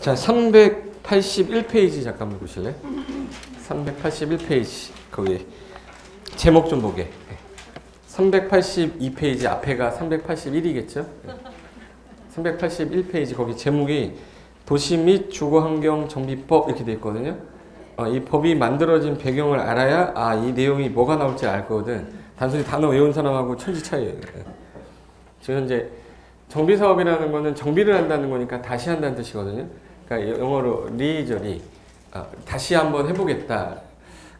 자, 381페이지 잠깐만 보실래요? 381페이지 거기 제목 좀 보게. 382페이지 앞에가 381이겠죠? 381페이지 거기 제목이 도시 및 주거환경 정비법 이렇게 돼 있거든요. 이 법이 만들어진 배경을 알아야 이 내용이 뭐가 나올지 알 거거든. 단순히 단어 외운 사람하고 천지 차이예요. 지금 현재 정비사업이라는 거는 정비를 한다는 거니까 다시 한다는 뜻이거든요. 그러니까 영어로 리죠, 리. 다시 한번 해보겠다.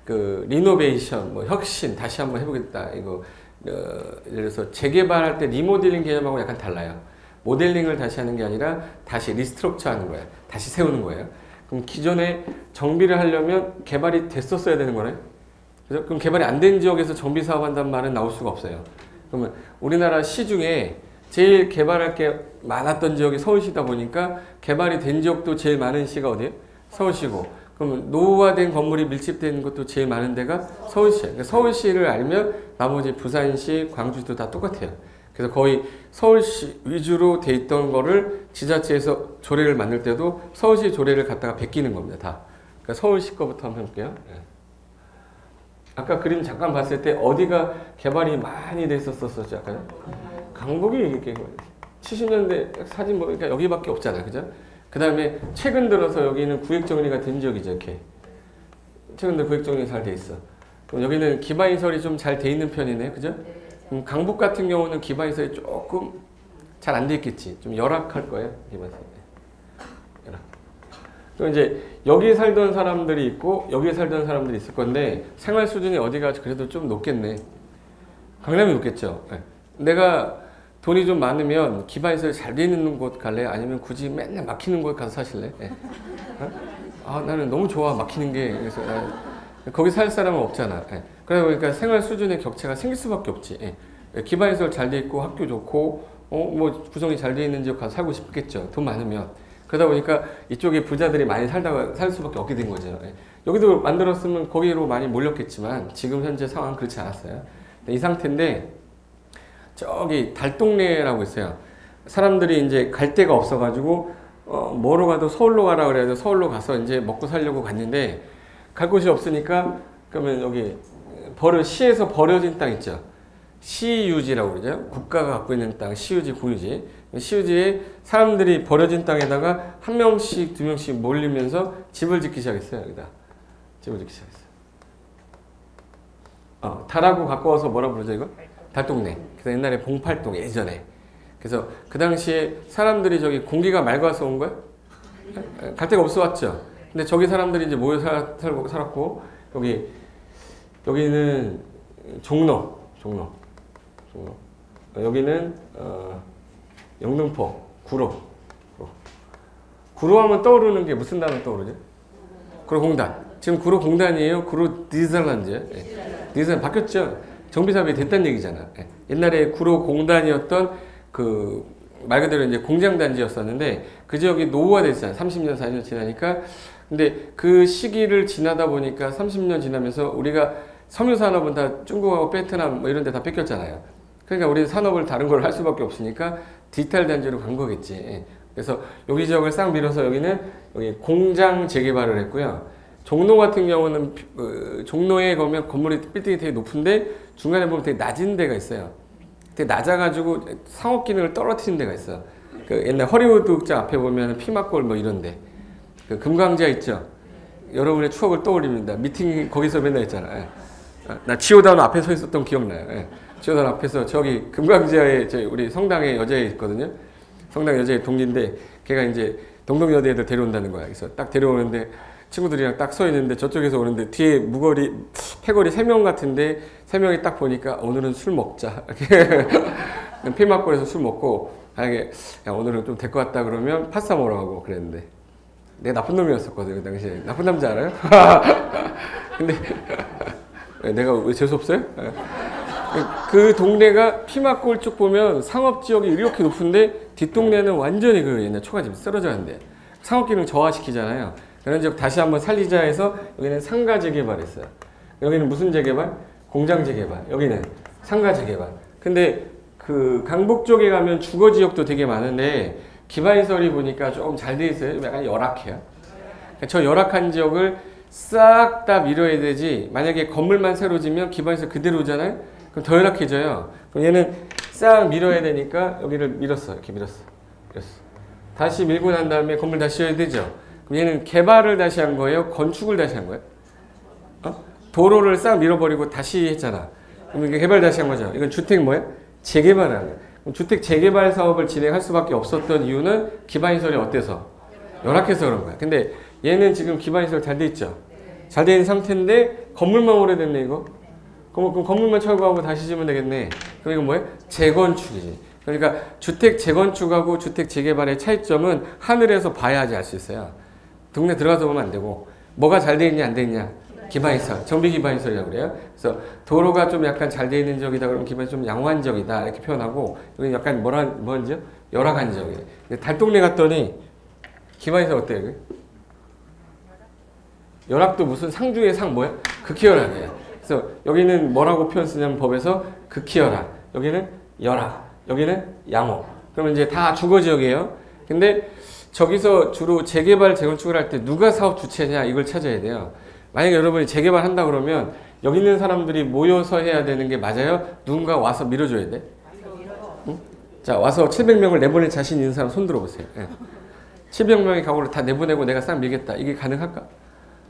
그 리노베이션, 뭐 혁신, 다시 한번 해보겠다. 이거 예를 들어서 재개발할 때 리모델링 개념하고 약간 달라요. 모델링을 다시 하는 게 아니라 다시 리스트럭처 하는 거예요. 다시 세우는 거예요. 그럼 기존에 정비를 하려면 개발이 됐었어야 되는 거네. 그래서 그럼 개발이 안 된 지역에서 정비 사업 한다는 말은 나올 수가 없어요. 그러면 우리나라 시 중에 제일 개발할 게 많았던 지역이 서울시다 보니까 개발이 된 지역도 제일 많은 시가 어디예요? 서울시고. 그러면 노후화된 건물이 밀집된 것도 제일 많은 데가 서울시예요. 그러니까 서울시를 알면 나머지 부산시, 광주시도 다 똑같아요. 그래서 거의 서울시 위주로 돼 있던 거를 지자체에서 조례를 만들 때도 서울시 조례를 갖다가 베끼는 겁니다. 다. 그러니까 서울시 거부터 한번 해볼게요. 아까 그림 잠깐 봤을 때 어디가 개발이 많이 됐었었죠? 아까요? 강북이 이렇게 70년대 사진 보니까 여기밖에 없잖아요. 그죠? 그 다음에 최근 들어서 여기는 구획정리가 된 지역이죠. 이렇게. 최근 들어 구획정리가 잘 돼 있어. 그럼 여기는 기반시설이 좀 잘 돼 있는 편이네. 그죠? 강북 같은 경우는 기반시설이 조금 잘 안 돼 있겠지. 좀 열악할 거예요. 기반시설. 열악. 그럼 이제 여기 살던 사람들이 있고 여기에 살던 사람들이 있을 건데 생활 수준이 어디가 그래도 좀 높겠네. 강남이 높겠죠. 내가 돈이 좀 많으면 기반시설 잘 돼 있는 곳 갈래? 아니면 굳이 맨날 막히는 곳 가서 사실래? 나는 너무 좋아 막히는 게. 그래서 거기 살 사람은 없잖아. 그러다 보니까 생활 수준의 격차가 생길 수밖에 없지. 기반시설 잘 돼 있고 학교 좋고 뭐 구성이 잘 돼 있는 지역 가서 살고 싶겠죠. 돈 많으면. 그러다 보니까 이쪽에 부자들이 많이 살다가 살 수밖에 없게 된 거죠. 여기도 만들었으면 거기로 많이 몰렸겠지만 지금 현재 상황은 그렇지 않았어요. 이 상태인데 저기 달동네라고 있어요. 사람들이 이제 갈 데가 없어가지고 뭐로 가도 서울로 가라 그래서 서울로 가서 이제 먹고 살려고 갔는데 갈 곳이 없으니까 그러면 여기 시에서 버려진 땅 있죠. 시유지라고 그러죠. 국가가 갖고 있는 땅, 시유지, 공유지. 시유지에 사람들이 버려진 땅에다가 한 명씩, 두 명씩 몰리면서 집을 짓기 시작했어요. 여기다 집을 짓기 시작했어요. 달하고 가까워서 뭐라 부르죠 이거? 달동네. 그래서 옛날에 봉팔동 예전에. 그래서 그 당시에 사람들이 저기 공기가 맑아서 온 거야? 갈 데가 없어 왔죠. 근데 저기 사람들이 이제 모여 살았고 여기는 종로. 여기는 영등포, 구로하면 떠오르는 게 무슨 단어 떠오르죠? 구로공단. 지금 구로공단이에요? 구로 디즈니랜드예요? 디즈니랜드 바뀌었죠? 정비사업이 됐다는 얘기잖아. 옛날에 구로공단이었던 말 그대로 이제 공장단지였었는데 그 지역이 노후화됐잖아요. 30년, 40년 지나니까. 근데 그 시기를 지나다 보니까 30년 지나면서 우리가 섬유산업은 다 중국하고 베트남 뭐 이런 데 다 뺏겼잖아요. 그러니까 우리 산업을 다른 걸 할 수밖에 없으니까 디지털 단지로 간 거겠지. 그래서 여기 지역을 싹 밀어서 여기 공장 재개발을 했고요. 종로 같은 경우는 종로에 보면 건물이 빌딩이 되게 높은데 중간에 보면 되게 낮은 데가 있어요. 되게 낮아가지고 상업 기능을 떨어뜨리는 데가 있어. 옛날 허리우드 극장 앞에 보면 피막골 뭐 이런 데. 금강지하 있죠. 여러분의 추억을 떠올립니다. 미팅 거기서 맨날 했잖아. 나 지오다운 앞에 서 있었던 기억나요. 지오다운 앞에서 저기 금강지하에 우리 성당에 여자애 있거든요. 성당 여자애 동기인데 걔가 이제 동덕여대 애들 데려온다는 거야. 그래서 딱 데려오는데 친구들이랑 딱 서 있는데 저쪽에서 오는데 뒤에 패거리 3명 같은데 3명이 딱 보니까 오늘은 술 먹자. 피막골에서 술 먹고 만약에 야, 오늘은 좀 될 것 같다 그러면 파스타 먹으러 가고 그랬는데 내가 나쁜 놈이었었거든 그 당시에. 나쁜 남자 알아요? 근데 내가 왜 재수없어요? 그 동네가 피막골 쪽 보면 상업지역이 이렇게 높은데 뒷동네는 완전히 옛날 초가집 쓰러져 있는데 상업기능 저하시키잖아요. 그런 지역 다시 한번 살리자 해서 여기는 상가 재개발했어요. 여기는 무슨 재개발? 공장 재개발. 여기는 상가 재개발. 근데 강북 쪽에 가면 주거 지역도 되게 많은데 기반시설이 보니까 좀 잘 돼 있어요. 약간 열악해요. 그러니까 저 열악한 지역을 싹 다 밀어야 되지. 만약에 건물만 새로 지면 기반시설 그대로잖아요. 그럼 더 열악해져요. 그럼 얘는 싹 밀어야 되니까 여기를 밀었어. 이렇게 밀었어. 다시 밀고 난 다음에 건물 다시 지어야 되죠. 그럼 얘는 개발을 다시 한 거예요? 건축을 다시 한 거예요? 도로를 싹 밀어버리고 다시 했잖아. 그럼 이게 개발 다시 한 거죠. 이건 주택 뭐예요? 재개발을 하는 거예요. 그럼 주택 재개발 사업을 진행할 수밖에 없었던 이유는 기반시설이 어때서? 열악해서 그런 거야. 근데 얘는 지금 기반시설 잘 돼 있죠? 잘 돼 있는 상태인데 건물만 오래됐네 이거? 그럼 건물만 철거하고 다시 지으면 되겠네. 그럼 이건 뭐예요? 재건축이지. 그러니까 주택 재건축하고 주택 재개발의 차이점은 하늘에서 봐야지 알 수 있어요. 동네 들어가서 보면 안 되고 뭐가 잘 돼 있냐 안 돼 있냐? 기반시설, 정비 기반시설이라고 그래요. 그래서 도로가 좀 약간 잘 돼 있는 지역이다 그러면 기반이 좀 양호한 지역이다 이렇게 표현하고 여기 약간 뭐한지요? 열악한 지역이에요. 달동네 갔더니 기반시설 어때요? 여기? 열악도 무슨 상 중에 상 뭐야? 극히열악이에요. 그래서 여기는 뭐라고 표현 쓰냐면 법에서 극히열악, 여기는 열악, 여기는 양호. 그러면 이제 다 주거 지역이에요. 근데 저기서 주로 재개발 재건축을 할 때 누가 사업 주체냐 이걸 찾아야 돼요. 만약에 여러분이 재개발 한다 그러면 여기 있는 사람들이 모여서 해야 되는 게 맞아요? 누군가 와서 밀어줘야 돼? 응? 자, 와서 700명을 내보낼 자신 있는 사람 손 들어보세요. 예. 700명의 가구를 다 내보내고 내가 싹 밀겠다. 이게 가능할까?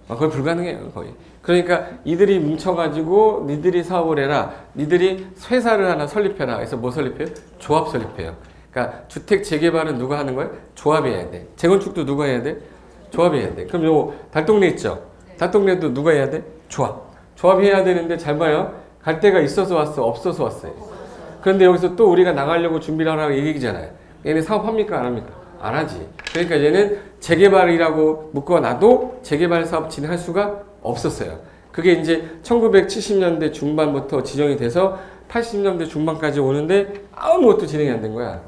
거의 불가능해요. 거의. 그러니까 이들이 뭉쳐가지고 니들이 사업을 해라. 니들이 회사를 하나 설립해라. 그래서 뭐 설립해요? 조합 설립해요. 그러니까 주택 재개발은 누가 하는 거예요? 조합이 해야 돼. 재건축도 누가 해야 돼? 조합이 해야 돼. 그럼 요 달동네 있죠? 달동네도 누가 해야 돼? 조합. 조합이 해야 되는데 잘 봐요. 갈 데가 있어서 왔어? 없어서 왔어요? 그런데 여기서 또 우리가 나가려고 준비를 하라고 얘기잖아요. 얘네 사업합니까? 안 합니까? 안 하지. 그러니까 얘는 재개발이라고 묶어놔도 재개발 사업 진행할 수가 없었어요. 그게 이제 1970년대 중반부터 지정이 돼서 80년대 중반까지 오는데 아무것도 진행이 안 된 거야.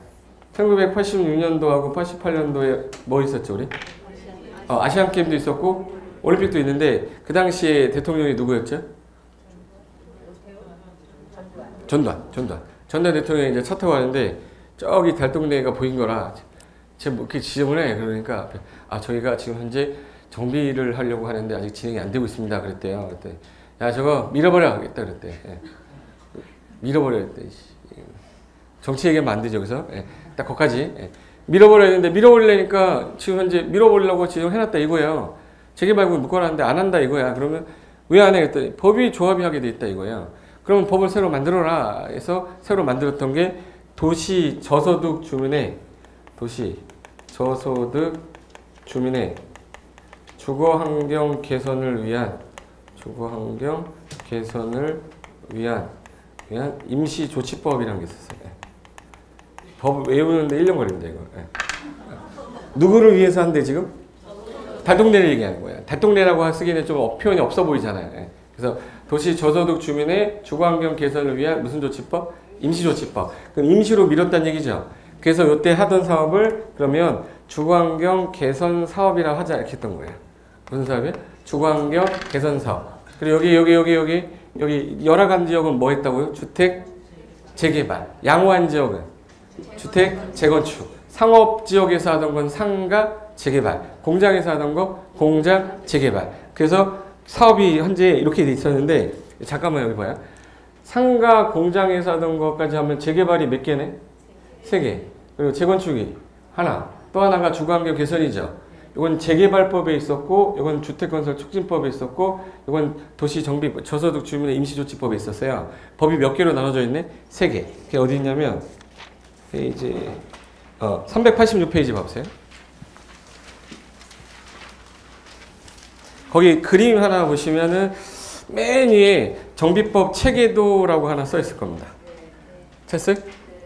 1986년도하고 88년도에 뭐 있었죠, 우리? 아시안 게임도 있었고 올림픽도 있는데 그 당시에 대통령이 누구였죠? 전두환 대통령이 이제 차 타고 가는데 저기 달동네가 보인 거라 제가 뭐 이렇게 지저분해. 그러니까 저희가 지금 현재 정비를 하려고 하는데 아직 진행이 안 되고 있습니다. 그랬대요. 그랬더니 야 저거 밀어버려 하겠다 그랬대. 예. 밀어버려 그랬대. 정치 얘기하면 안 되죠. 그래서 딱 거기까지 밀어버려야 되는데 밀어버리려니까 지금 현재 밀어버리려고 지정해놨다 이거예요. 재개발구역 묶어놨는데 안 한다 이거야. 그러면 왜 안 해? 그랬더니 법이 조합이 하게 돼 있다 이거예요. 그러면 법을 새로 만들어라 해서 새로 만들었던 게 도시 저소득 주민의 주거환경 개선을 위한 임시조치법이라는 게 있었어요. 법 외우는데 1년 걸립니다 이거. 누구를 위해서 한대 지금? 달동네를 얘기하는 거예요. 달동네라고 쓰기에는 좀 표현이 없어 보이잖아요. 그래서 도시 저소득 주민의 주거환경 개선을 위한 무슨 조치법? 임시조치법. 그럼 임시로 미뤘다는 얘기죠. 그래서 이때 하던 사업을 그러면 주거환경 개선 사업이라고 하자 이렇게 했던 거예요. 무슨 사업이에요? 주거환경 개선 사업. 그리고 여기 열악한 지역은 뭐 했다고요? 주택 재개발. 양호한 지역은 주택 재건축. 상업 지역에서 하던 건 상가 재개발. 공장에서 하던 거 공장 재개발. 그래서 사업이 현재 이렇게 돼 있었는데 잠깐만 여기 봐요. 상가 공장에서 하던 것까지 하면 재개발이 몇 개네? 3개. 그리고 재건축이 하나. 또 하나가 주거환경 개선이죠. 이건 재개발법에 있었고, 이건 주택건설 촉진법에 있었고, 이건 도시정비 저소득 주민의 임시조치법에 있었어요. 법이 몇 개로 나눠져 있네? 3개. 그게 어디 있냐면 페이지 386페이지 봐보세요. 거기 그림 하나 보시면은 맨 위에 정비법 체계도라고 하나 써 있을 겁니다. 됐어요?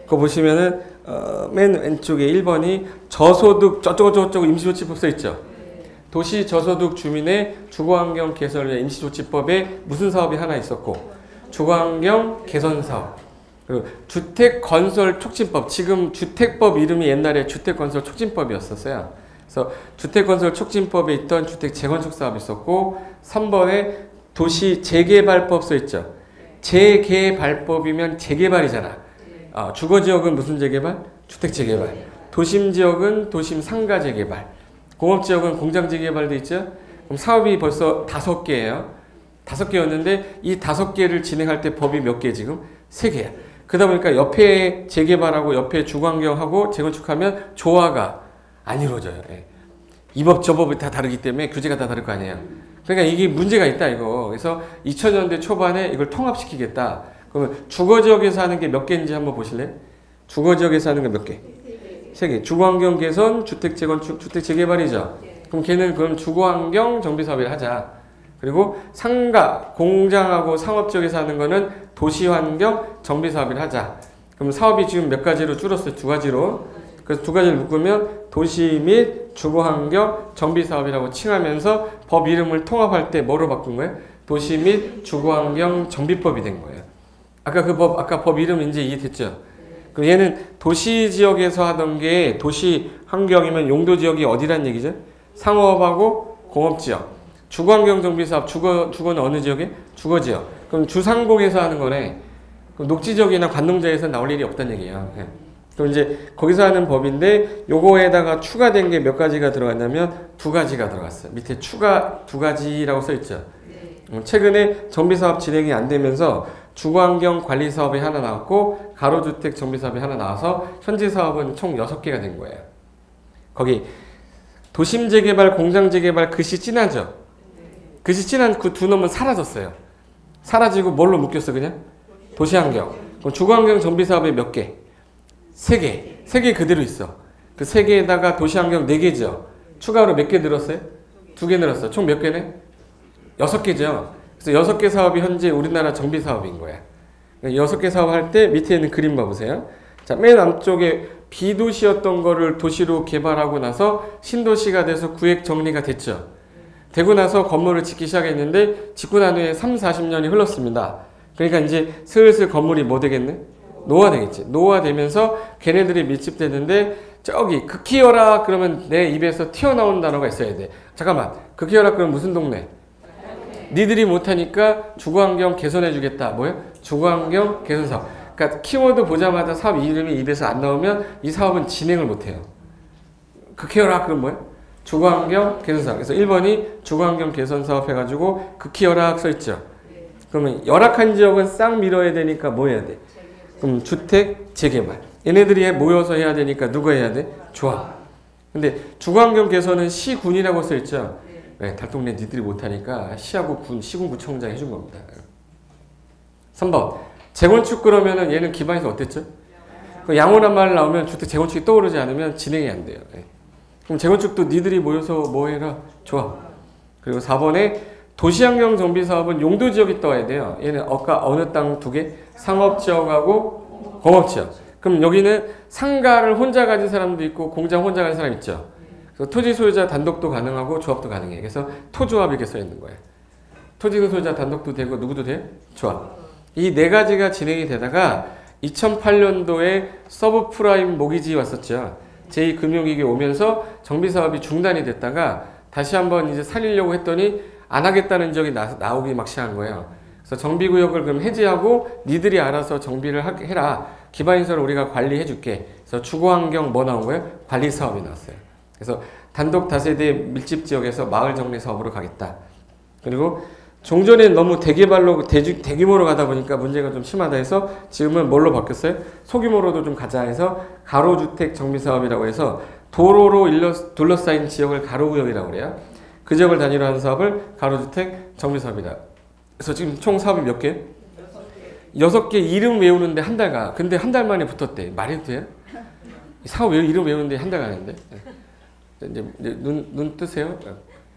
그거 보시면은 맨 왼쪽에 1번이 저소득 저쩌고 임시조치법 써 있죠. 도시 저소득 주민의 주거환경 개선을 위한 임시조치법에 무슨 사업이 하나 있었고 주거환경 개선 사업. 그리고 주택건설 촉진법. 지금 주택법 이름이 옛날에 주택건설 촉진법이었었어요. 그래서 주택건설 촉진법에 있던 주택 재건축 사업이 있었고 3번에 도시 재개발법 써 있죠. 재개발법이면 재개발이잖아. 주거지역은 무슨 재개발? 주택 재개발. 도심지역은 도심 상가 재개발, 공업지역은 공장 재개발도 있죠. 그럼 사업이 벌써 5개예요. 5개였는데 이 5개를 진행할 때 법이 몇 개 지금? 3개야. 그러다 보니까 옆에 재개발하고 옆에 주거환경하고 재건축하면 조화가 안 이루어져요. 예. 이 법 저 법이 다 다르기 때문에 규제가 다 다를 거 아니에요. 그러니까 이게 문제가 있다 이거. 그래서 2000년대 초반에 이걸 통합시키겠다. 그러면 주거지역에서 하는 게 몇 개인지 한번 보실래요? 주거지역에서 하는 게 몇 개? 3개. 주거환경 개선, 주택 재건축, 주택 재개발이죠. 그럼 걔는 그럼 주거환경 정비사업을 하자. 그리고 상가, 공장하고 상업지역에서 하는 거는 도시환경 정비사업을 하자. 그럼 사업이 지금 몇 가지로 줄었어요? 2가지로. 그래서 2가지를 묶으면 도시 및 주거환경 정비사업이라고 칭하면서 법 이름을 통합할 때 뭐로 바꾼 거예요? 도시 및 주거환경 정비법이 된 거예요. 아까 법 이름 이제 이해됐죠? 그럼 얘는 도시지역에서 하던 게 도시환경이면 용도지역이 어디란 얘기죠? 상업하고 공업지역. 주거환경 정비사업, 주거는 어느 지역에? 주거지역. 그럼 주상공에서 하는 거네. 그럼 녹지지역이나 관농지역에서 나올 일이 없다는 얘기예요. 예. 그럼 이제 거기서 하는 법인데 요거에다가 추가된 게 몇 가지가 들어갔냐면 2가지가 들어갔어요. 밑에 추가 2가지라고 써있죠. 최근에 정비사업 진행이 안 되면서 주거환경 관리사업이 하나 나왔고 가로주택 정비사업이 하나 나와서 현재 사업은 총 6개가 된 거예요. 거기 도심재개발, 공장재개발 글씨 진하죠? 글씨 진한 그 2놈은 사라졌어요. 사라지고 뭘로 묶였어 그냥? 도시환경. 그럼 주거환경 정비사업이 몇 개? 3개. 3개 그대로 있어. 그 3개에다가 도시환경 4개죠. 추가로 몇 개 늘었어요? 2개 늘었어. 총 몇 개네? 6개죠. 그래서 6개 사업이 현재 우리나라 정비사업인 거야. 6개 사업 할 때 밑에 있는 그림 봐보세요. 자, 맨 앞쪽에 비도시였던 거를 도시로 개발하고 나서 신도시가 돼서 구획 정리가 됐죠. 되고 나서 건물을 짓기 시작했는데 짓고 난 후에 3, 40년이 흘렀습니다. 그러니까 이제 슬슬 건물이 뭐 되겠네? 노화되겠지. 노화되면서 걔네들이 밀집되는데 저기 극히어라 그러면 내 입에서 튀어나온 단어가 있어야 돼. 잠깐만. 극히어라 그러면 무슨 동네? 니들이 못하니까 주거환경 개선해주겠다. 뭐야? 주거환경 개선사업. 그러니까 키워드 보자마자 사업 이름이 입에서 안 나오면 이 사업은 진행을 못해요. 극히어라 그럼 뭐야? 주거환경 개선사업. 그래서 1번이 주거환경 개선사업 해가지고 극히열악 써있죠. 그러면 열악한 지역은 싹 밀어야 되니까 뭐 해야 돼? 그럼 주택 재개발. 얘네들이 모여서 해야 되니까 누가 해야 돼? 조합. 근데 주거환경 개선은 시군이라고 써있죠. 네, 달동네 니들이 못하니까 시하고 군, 시군구청장이 해준 겁니다. 3번. 재건축 그러면은 얘는 기반에서 어땠죠? 양호란 말 나오면 주택 재건축이 떠오르지 않으면 진행이 안 돼요. 네. 그럼 재건축도 니들이 모여서 뭐 해라? 좋아. 그리고 4번에 도시환경 정비사업은 용도지역이 떠야 돼요. 얘는 아까 어느 땅 2개? 상업지역하고 공업지역. 그럼 여기는 상가를 혼자 가진 사람도 있고 공장 혼자 가진 사람 있죠. 그래서 토지 소유자 단독도 가능하고 조합도 가능해. 그래서 토조합 이렇게 써 있는 거예요. 토지 소유자 단독도 되고 누구도 돼? 조합. 이 4가지가 진행이 되다가 2008년도에 서브프라임 모기지 왔었죠. 제2금융위기 오면서 정비사업이 중단이 됐다가 다시 한번 이제 살리려고 했더니 안 하겠다는 지역이 나오기 막 시작한 거예요. 그래서 정비구역을 그럼 해제하고 니들이 알아서 정비를 해라. 기반시설을 우리가 관리해 줄게. 그래서 주거환경 뭐 나온 거예요? 관리사업이 나왔어요. 그래서 단독 다세대 밀집 지역에서 마을 정리 사업으로 가겠다. 그리고 종전에 너무 대개발로 대규모로 가다 보니까 문제가 좀 심하다 해서 지금은 뭘로 바뀌었어요? 소규모로도 좀 가자 해서 가로주택 정비사업이라고 해서 도로로 둘러싸인 지역을 가로구역이라고 그래요. 그 지역을 단위로 하는 사업을 가로주택 정비사업이다. 그래서 지금 총 사업이 몇 개? 6개 이름 외우는데 한 달 가. 근데 한 달 만에 붙었대. 말이 돼요? 사업 이름 외우는데 한 달 가는데. 이제 눈 뜨세요.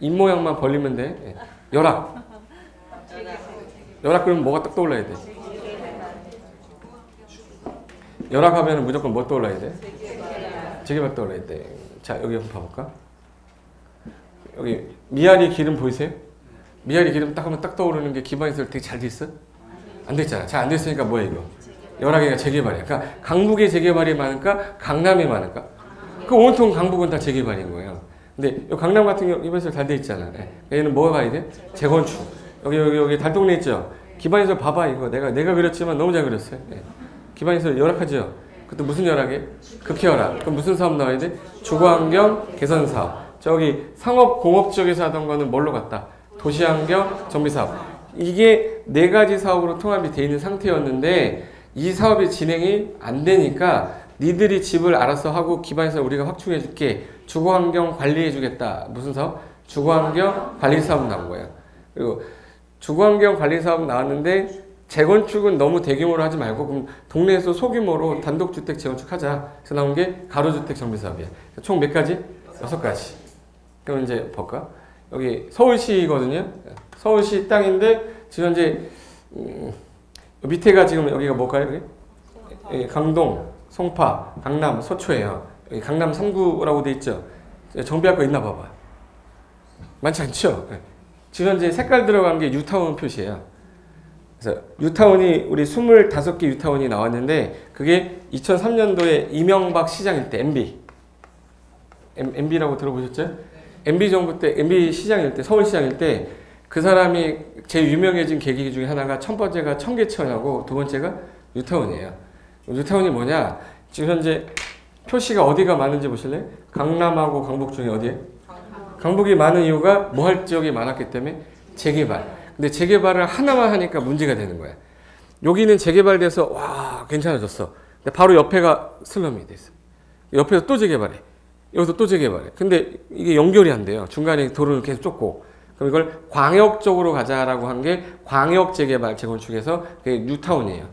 입 모양만 벌리면 돼. 열악. 열악 그러면 뭐가 딱 떠올라야 돼? 열악하면 무조건 뭐 떠올라야 돼? 재개발 떠올라야 돼. 자, 여기 한번 봐볼까? 여기 미아리 기름 보이세요? 미아리 기름 딱 하면 딱 떠오르는 게 기반시설 되게 잘 돼 있어? 안 됐잖아. 잘 안 됐으니까 뭐야 이거? 열악이가 재개발이야. 그러니까 강북에 재개발이 많을까? 강남에 많을까? 그 온통 강북은 다 재개발인 거예요. 근데 이 강남 같은 경우 기반시설 잘 돼 있잖아. 얘는 뭐가 가야 돼? 재건축. 여기 달동네 있죠? 기반시설 봐봐 이거. 내가 그렸지만 너무 잘 그렸어요. 기반시설 열악하죠? 그것도 무슨 열악이에요? 극혈악. 그럼 무슨 사업 나와야 돼? 주거환경 개선 사업. 저기 상업공업 지역에서 하던 거는 뭘로 갔다? 도시환경 정비사업. 이게 네 가지 사업으로 통합이 돼 있는 상태였는데 이 사업이 진행이 안 되니까 니들이 집을 알아서 하고 기반에서 우리가 확충해 줄게. 주거환경 관리해 주겠다. 무슨 사업? 주거환경 관리 사업 나온 거예요. 그리고 주거환경 관리 사업 나왔는데 재건축은 너무 대규모로 하지 말고 그럼 동네에서 소규모로 단독주택 재건축하자. 그래서 나온 게 가로주택 정비사업이에요. 총 몇 가지? 6가지. 그럼 이제 볼까? 여기 서울시거든요. 서울시 땅인데 지금 현재 밑에가 지금 여기가 뭘까요? 여기? 강동, 송파, 강남, 서초예요. 여기 강남 3구라고 돼 있죠. 정비할 거 있나 봐봐. 많지 않죠? 지금 현재 색깔 들어간 게 뉴타운 표시예요. 그래서 뉴타운이 우리 25개 뉴타운이 나왔는데 그게 2003년도에 이명박 시장일 때 MB라고 들어보셨죠? MB 정부 때 MB 시장일 때 서울시장일 때 그 사람이 제일 유명해진 계기 중에 하나가 첫 번째가 청계천하고 두 번째가 뉴타운이에요. 뉴타운이 뭐냐? 지금 현재 표시가 어디가 많은지 보실래요? 강남하고 강북 중에 어디에? 강북이 많은 이유가 뭐 할 지역이 많았기 때문에 재개발. 근데 재개발을 하나만 하니까 문제가 되는 거야. 여기는 재개발돼서 와 괜찮아졌어. 근데 바로 옆에가 슬럼이 돼 있어. 옆에서 또 재개발해. 여기서 또 재개발해. 근데 이게 연결이 안 돼요. 중간에 도로를 계속 쫓고. 그럼 이걸 광역적으로 가자라고 한 게 광역 재개발 재건축에서 그게 뉴타운이에요.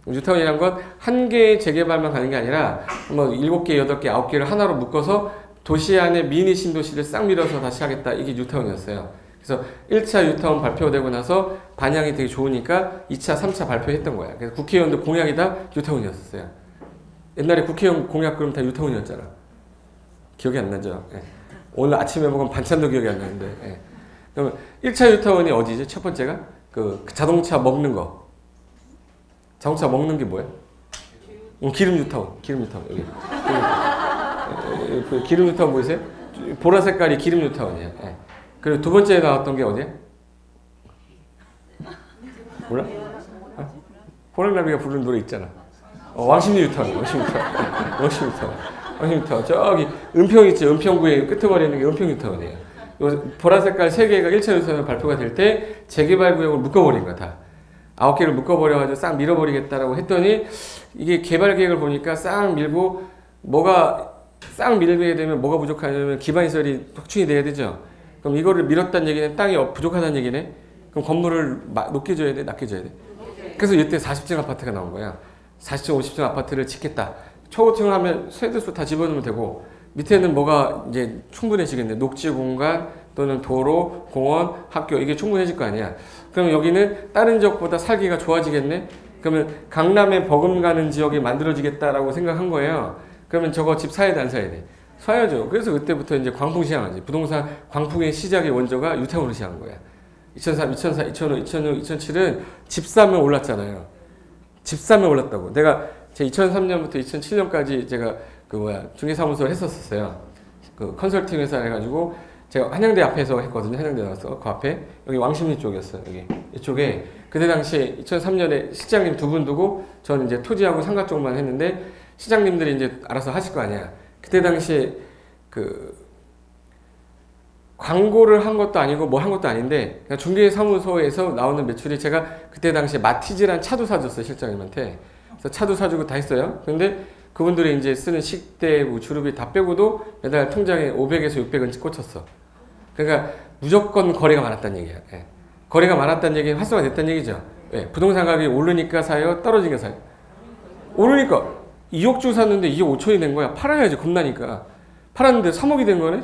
뉴타운이란 건 한 개의 재개발만 가는 게 아니라 뭐 7개, 8개, 9개를 하나로 묶어서 도시 안에 미니 신도시를 싹 밀어서 다시 하겠다. 이게 뉴타운이었어요. 그래서 1차 뉴타운 발표되고 나서 반향이 되게 좋으니까 2차, 3차 발표했던 거야. 그래서 국회의원들 공약이 다 뉴타운이었어요. 옛날에 국회의원 공약 그럼 다 뉴타운이었잖아. 기억이 안 나죠? 예. 오늘 아침에 먹은 반찬도 기억이 안 나는데. 예. 그러면 1차 뉴타운이 어디지? 첫 번째가? 그 자동차 먹는 거. 자동차 먹는 게 뭐야? 기름 뉴타운. 기름 뉴타운. 여기. 그 기름 뉴타운 보이세요? 보라 색깔이 기름 뉴타운이에요. 예. 그리고 두 번째에 나왔던 게 어디야? 몰라? 호랑나비가 부르는 노래 있잖아. 왕십리 뉴타운. 저기 은평 있죠. 은평구의 끄트머리에 있는 게 은평 뉴타운이에요. 보라 색깔 3개가 1차 뉴타운 발표가 될 때 재개발 구역을 묶어버린 거야 다. 9개를 묶어버려가지고 싹 밀어버리겠다라고 했더니 이게 개발 계획을 보니까 싹 밀고 뭐가 싹 밀게 되면 뭐가 부족하냐면 기반시설이 확충이 돼야 되죠. 그럼 이거를 밀었다는 얘기는 땅이 부족하다는 얘기네. 그럼 건물을 높게 줘야 돼? 낮게 줘야 돼? 그래서 이때 40층 아파트가 나온 거야. 40층, 50층 아파트를 짓겠다. 초고층을 하면 세대수 다 집어넣으면 되고 밑에는 뭐가 이제 충분해지겠네. 녹지 공간 또는 도로, 공원, 학교 이게 충분해질 거 아니야. 그럼 여기는 다른 지역보다 살기가 좋아지겠네. 그러면 강남에 버금가는 지역이 만들어지겠다라고 생각한 거예요. 그러면 저거 집 사야 돼, 안 사야 돼? 사야죠. 그래서 그때부터 이제 광풍 시장하지. 부동산 광풍의 시작의 원조가 뉴타운으로 시작한 거야. 2003, 2004, 2005, 2006, 2007은 집 사면 올랐잖아요. 집 사면 올랐다고. 내가 제 2003년부터 2007년까지 제가 중개사무소를 했었어요. 그 컨설팅 회사 해가지고 제가 한양대 앞에서 했거든요. 한양대 나와서 그 앞에 여기 왕십리 쪽이었어요. 여기 이쪽에 그때 당시에 2003년에 시장님 2분 두고 저는 이제 토지하고 상가 쪽만 했는데 시장님들이 이제 알아서 하실 거 아니야. 그때 당시에 그 광고를 한 것도 아니고 뭐 한 것도 아닌데 그냥 중개사무소에서 나오는 매출이 제가 그때 당시에 마티즈란 차도 사줬어요. 실장님한테. 그래서 차도 사주고 다 했어요. 근데 그분들이 이제 쓰는 식대, 주류비 다 빼고도 매달 통장에 500에서 600은 꽂혔어. 그러니까 무조건 거래가 많았다는 얘기야. 예. 거래가 많았다는 얘기는 활성화됐다는 얘기죠. 예. 부동산 가격이 오르니까 사요? 떨어지니까 사요? 오르니까 2억 주 샀는데 2억 5천이 된 거야. 팔아야지 겁나니까. 팔았는데 3억이 된 거네?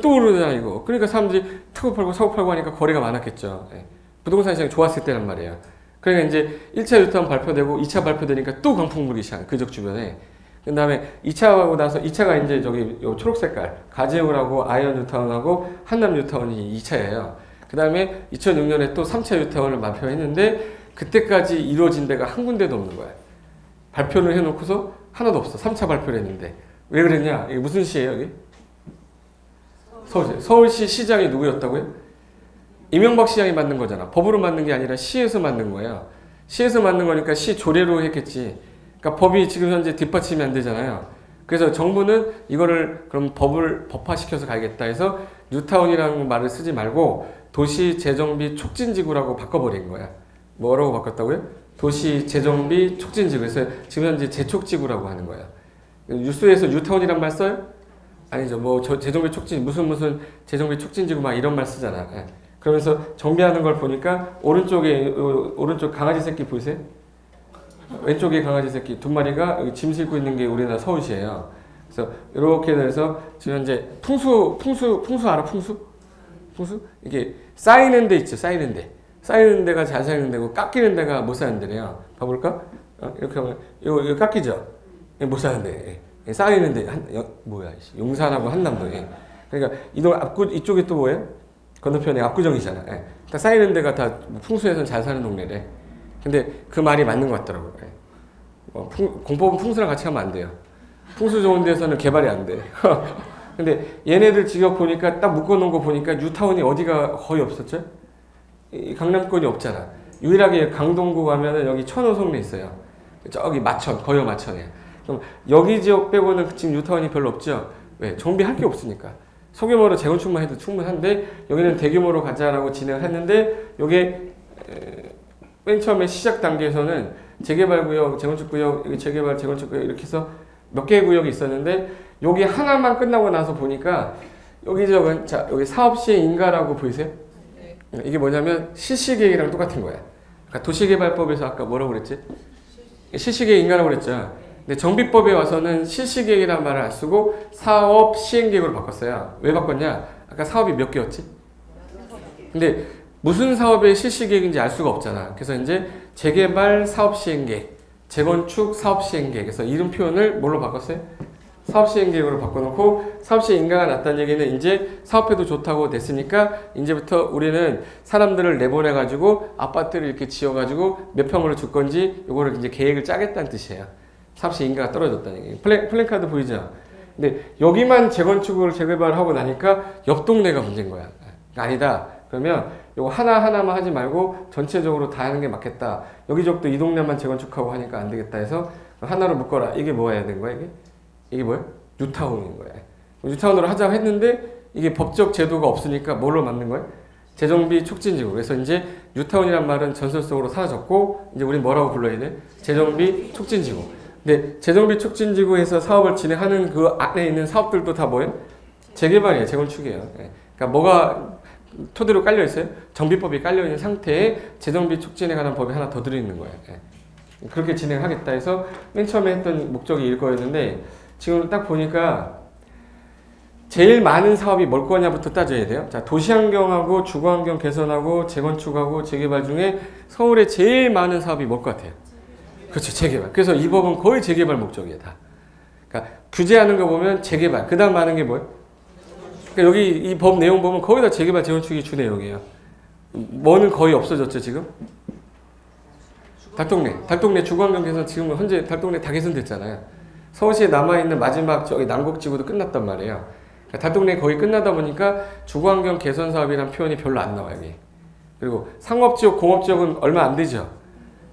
또 오르잖아 이거. 그러니까 사람들이 타고 팔고 사고 팔고 하니까 거래가 많았겠죠. 예. 부동산 시장이 좋았을 때란 말이에요. 그러니까 이제 1차 유턴 발표되고 2차 발표되니까 또 강풍 불기 시작. 그 지역 주변에. 그 다음에 2차 하고 나서 2차가 이제 저기 요 초록 색깔 가재울하고 아이언 뉴타운하고 한남 뉴타운이 2차예요. 그 다음에 2006년에 또 3차 뉴타운을 발표했는데 그때까지 이루어진 데가 한 군데도 없는 거야. 발표를 해놓고서 하나도 없어. 3차 발표를 했는데 왜 그랬냐? 이게 무슨 시예요 여기? 서울시. 서울시 시장이 누구였다고요? 이명박 시장이 만든 거잖아. 법으로 만든 게 아니라 시에서 만든 거예요. 시에서 만든 거니까 시 조례로 했겠지. 그러니까 법이 지금 현재 뒷받침이 안 되잖아요. 그래서 정부는 이거를 그럼 법화시켜서 가야겠다 해서 뉴타운이라는 말을 쓰지 말고 도시 재정비 촉진지구라고 바꿔버린 거야. 뭐라고 바꿨다고요? 도시 재정비 촉진지구. 그래서 지금 현재 재촉지구라고 하는 거야. 뉴스에서 뉴타운이란 말 써요? 아니죠. 뭐 재정비 촉진 무슨 재정비 촉진지구 막 이런 말 쓰잖아. 예. 그러면서 정비하는 걸 보니까 오른쪽 강아지 새끼 보이세요? 왼쪽에 강아지 새끼 두 마리가 여기 짐 싣고 있는 게 우리나라 서울시예요. 그래서 이렇게 돼서 지금 현재 풍수 알아? 풍수? 이게 쌓이는 데 있죠. 쌓이는 데가 잘 쌓이는 데고 깎이는 데가 못 쌓이는 데래요. 봐볼까? 이렇게 하면 이거 깎이죠. 못 사는 데. 예. 쌓이는 데 뭐야? 용산하고 한남도. 예. 그러니까 이쪽이 또 뭐예요? 건너편에 압구정이잖아. 예. 다 쌓이는 데가 다 풍수에서는 잘 사는 동네래. 근데 그 말이 맞는 것 같더라고요. 예. 공법은 풍수랑 같이 하면 안 돼요. 풍수 좋은 데서는 개발이 안 돼. 근데 얘네들 지역 보니까 딱 묶어놓은 거 보니까 뉴타운이 어디가 거의 없었죠? 강남권이 없잖아. 유일하게 강동구 가면은 여기 천호성내 있어요. 저기 마천, 거여 마천에. 그럼 여기 지역 빼고는 지금 뉴타운이 별로 없죠? 왜? 정비할 게 없으니까. 소규모로 재건축만 해도 충분한데 여기는 대규모로 가자라고 진행을 했는데 요게 맨 처음에 시작 단계에서는 재개발구역, 재건축구역, 재개발, 재건축구역 이렇게 해서 몇 개의 구역이 있었는데 여기 하나만 끝나고 나서 보니까 여기 저건 자 여기 사업시행 인가라고 보이세요? 이게 뭐냐면 실시계획이랑 똑같은 거야. 그러니까 도시개발법에서 아까 뭐라고 그랬지? 실시계획 인가라고 그랬죠. 근데 정비법에 와서는 실시계획이라는 말을 안 쓰고 사업 시행계획으로 바꿨어요. 왜 바꿨냐? 아까 사업이 몇 개였지? 근데 무슨 사업의 실시계획인지 알 수가 없잖아. 그래서 이제 재개발 사업 시행계획, 재건축 사업 시행계획. 그래서 이름 표현을 뭘로 바꿨어요? 사업 시행계획으로 바꿔놓고 사업 시행 인가가 났다는 얘기는 이제 사업해도 좋다고 됐으니까 이제부터 우리는 사람들을 내보내가지고 아파트를 이렇게 지어가지고 몇 평으로 줄 건지 요거를 이제 계획을 짜겠다는 뜻이에요. 사업 시행 인가가 떨어졌다는 얘기. 플랜카드 보이죠? 근데 여기만 재건축을 재개발하고 나니까 옆 동네가 문제인 거야. 아니다. 그러면 요거 하나하나만 하지 말고 전체적으로 다 하는 게 맞겠다. 여기저기도 이 동네만 재건축하고 하니까 안 되겠다 해서 하나로 묶어라. 이게 뭐 해야 되는 거야, 이게? 이게 뭐야? 뉴타운인 거야. 뉴타운으로 하자고 했는데 이게 법적 제도가 없으니까 뭘로 만든 거야? 재정비 촉진지구. 그래서 이제 뉴타운이란 말은 전설 속으로 사라졌고 이제 우리 뭐라고 불러야 돼? 재정비 촉진지구. 근데 재정비 촉진지구에서 사업을 진행하는 그 안에 있는 사업들도 다 뭐예요? 재개발이에요. 재건축이에요. 그러니까 뭐가 토대로 깔려 있어요? 정비법이 깔려 있는 상태에 재정비 촉진에 관한 법이 하나 더 들어있는 거예요. 그렇게 진행하겠다 해서 맨 처음에 했던 목적이 이거였는데 지금 딱 보니까 제일 많은 사업이 뭘 거냐부터 따져야 돼요. 자, 도시환경하고 주거환경 개선하고 재건축하고 재개발 중에 서울에 제일 많은 사업이 뭘 것 같아요? 그렇죠, 재개발. 그래서 이 법은 거의 재개발 목적이에요, 다. 그러니까 규제하는 거 보면 재개발. 그 다음 많은 게 뭐예요? 그러니까 여기 이 법 내용 보면 거의 다 재개발, 재건축이 주 내용이에요. 뭐는 거의 없어졌죠, 지금? 달동네 주거환경 개선 지금 현재 달동네 다 개선됐잖아요. 서울시에 남아있는 마지막 저기 남곡지구도 끝났단 말이에요. 그러니까 달동네 거의 끝나다 보니까 주거환경 개선 사업이라는 표현이 별로 안 나와요, 여기. 그리고 상업지역, 공업지역은 얼마 안 되죠.